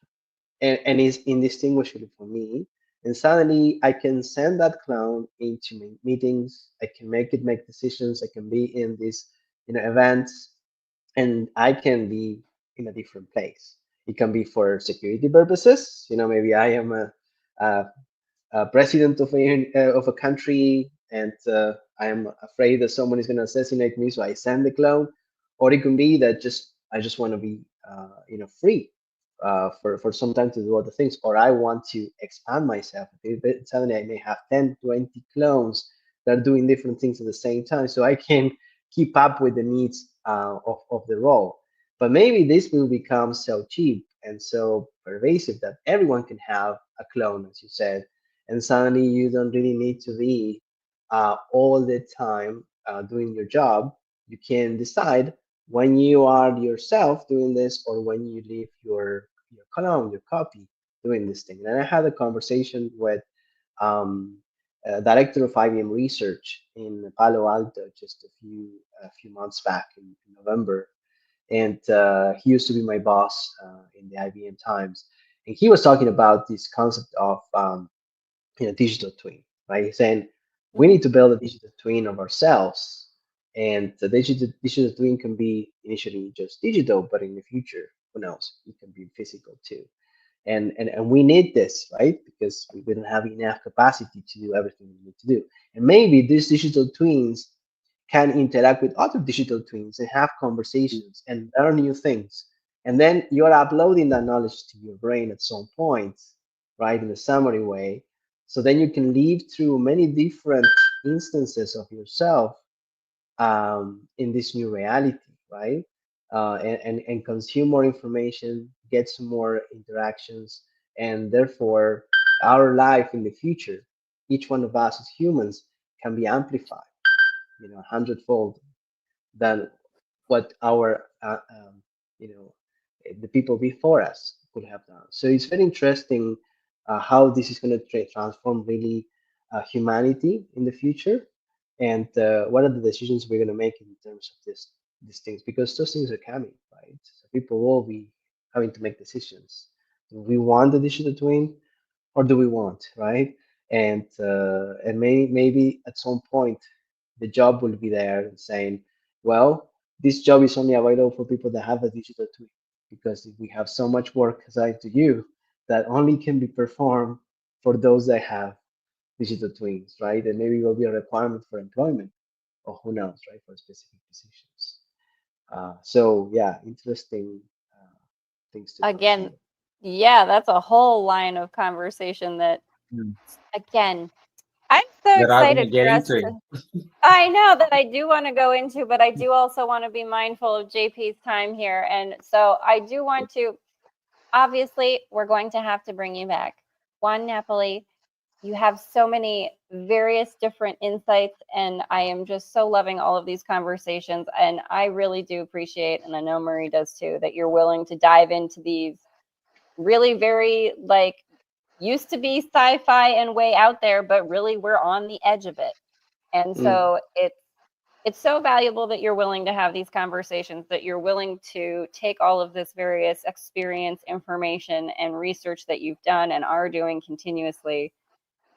and is indistinguishable from me. And suddenly I can send that clone into meetings. I can make it make decisions. I can be in these, events. and I can be in a different place. It can be for security purposes. Maybe I am a president of a country, and I am afraid that someone is going to assassinate me, so I send the clone. Or it can be that I just want to be free for some time to do other things, or I want to expand myself. Suddenly I may have 10, 20 clones that are doing different things at the same time, so I can keep up with the needs of the role. But maybe this will become so cheap and so pervasive that everyone can have a clone, as you said, and suddenly you don't really need to be all the time doing your job. You can decide when you are yourself doing this, or when you leave your column, your copy, doing this thing. And I had a conversation with director of IBM research in Palo Alto just a few months back in November, and he used to be my boss in the IBM times, and he was talking about this concept of digital twin, right? He's saying we need to build a digital twin of ourselves, and the digital twin can be initially just digital, but in the future, who knows? It can be physical too. And we need this, right? Because we don't have enough capacity to do everything we need to do. And maybe these digital twins can interact with other digital twins and have conversations and learn new things. And then you're uploading that knowledge to your brain at some point, right, in a summary way. So then you can live through many different instances of yourself in this new reality, right? And consume more information, get some more interactions, and therefore our life in the future, each one of us as humans, can be amplified, 100-fold than what our the people before us could have done. So it's very interesting how this is going to transform really humanity in the future, and what are the decisions we're going to make in terms of these things, because those things are coming, right? So people will be having to make decisions. Do we want the digital twin, or do we want, right? And maybe at some point the job will be there and saying, well, this job is only available for people that have a digital twin, because we have so much work assigned to you that only can be performed for those that have digital twins, right? And maybe it will be a requirement for employment, or who knows, right, for specific positions. So yeah, interesting things to Again, consider. yeah, that's a whole line of conversation that, Mm. again, I'm so That I want to excited get for us into. to. I know that I do want to go into, but I do also want to be mindful of JP's time here. And so I do want to, obviously, we're going to have to bring you back. Juan Napoli, you have so many various different insights, and I am just so loving all of these conversations. And I really do appreciate, and I know Murray does too, that you're willing to dive into these really very, like, used to be sci-fi and way out there, but really we're on the edge of it. And so it's so valuable that you're willing to have these conversations, that you're willing to take all of this various experience, information, and research that you've done and are doing continuously,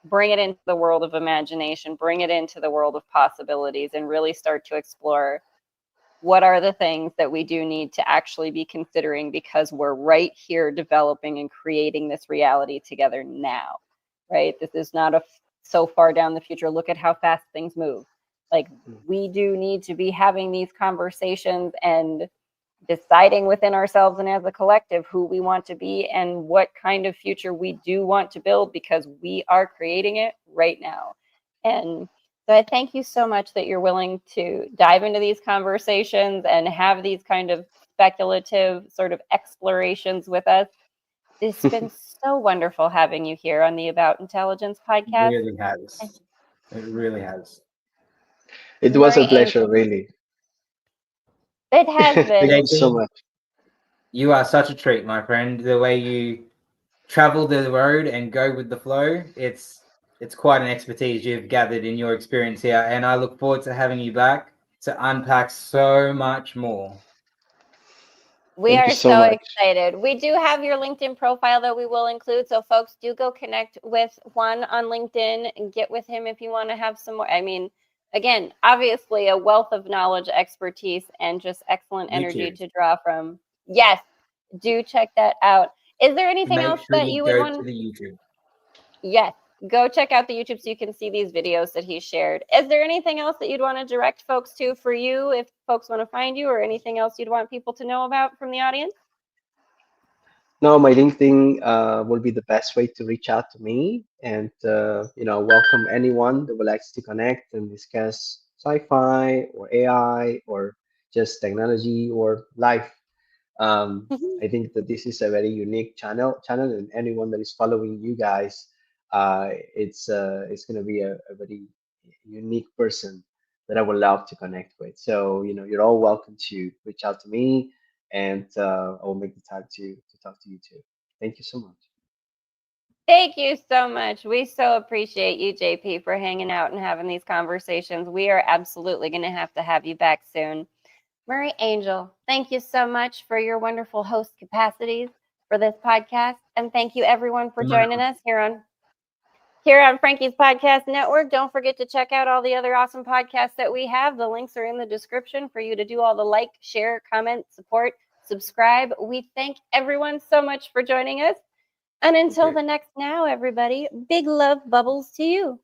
bring it into the world of imagination, bring it into the world of possibilities, and really start to explore what are the things that we do need to actually be considering, because we're right here developing and creating this reality together now, right? This is not so far down the future. Look at how fast things move. Like, we do need to be having these conversations and deciding within ourselves and as a collective who we want to be and what kind of future we do want to build, because we are creating it right now. And so I thank you so much that you're willing to dive into these conversations and have these kind of speculative sort of explorations with us. It's been so wonderful having you here on the About Intelligence podcast. It really has. It really has. It was a Murray, pleasure, really. it has been. Thank you so much. You are such a treat, my friend. The way you travel the road and go with the flow, it's quite an expertise you've gathered in your experience here, and I look forward to having you back to unpack so much more. We Thank are you so so much. excited. We do have your LinkedIn profile that we will include. So folks, do go connect with Juan on LinkedIn and get with him if you want to have some more. I mean, again, obviously a wealth of knowledge, expertise, and just excellent energy YouTube. to draw from. Yes, do check that out. Is there anything Make else sure that you you would go want? to the YouTube. Yes, go check out the YouTube so you can see these videos that he shared. Is there anything else that you'd want to direct folks to for you if folks want to find you, or anything else you'd want people to know about from the audience? No, my LinkedIn will be the best way to reach out to me, and welcome anyone that would like to connect and discuss sci-fi or AI or just technology or life. I think that this is a very unique channel, and anyone that is following you guys, it's going to be a very unique person that I would love to connect with. So you're all welcome to reach out to me, and I will make the time to talk to you too. Thank you so much. Thank you so much. We so appreciate you, JP, for hanging out and having these conversations. We are absolutely going to have you back soon. Murray Angel, thank you so much for your wonderful host capacities for this podcast. And thank you everyone for joining us here on Franki's Podcast Network. Don't forget to check out all the other awesome podcasts that we have. The links are in the description for you to do all the like, share, comment, support, subscribe. We thank everyone so much for joining us. And until the next now, everybody, big love bubbles to you.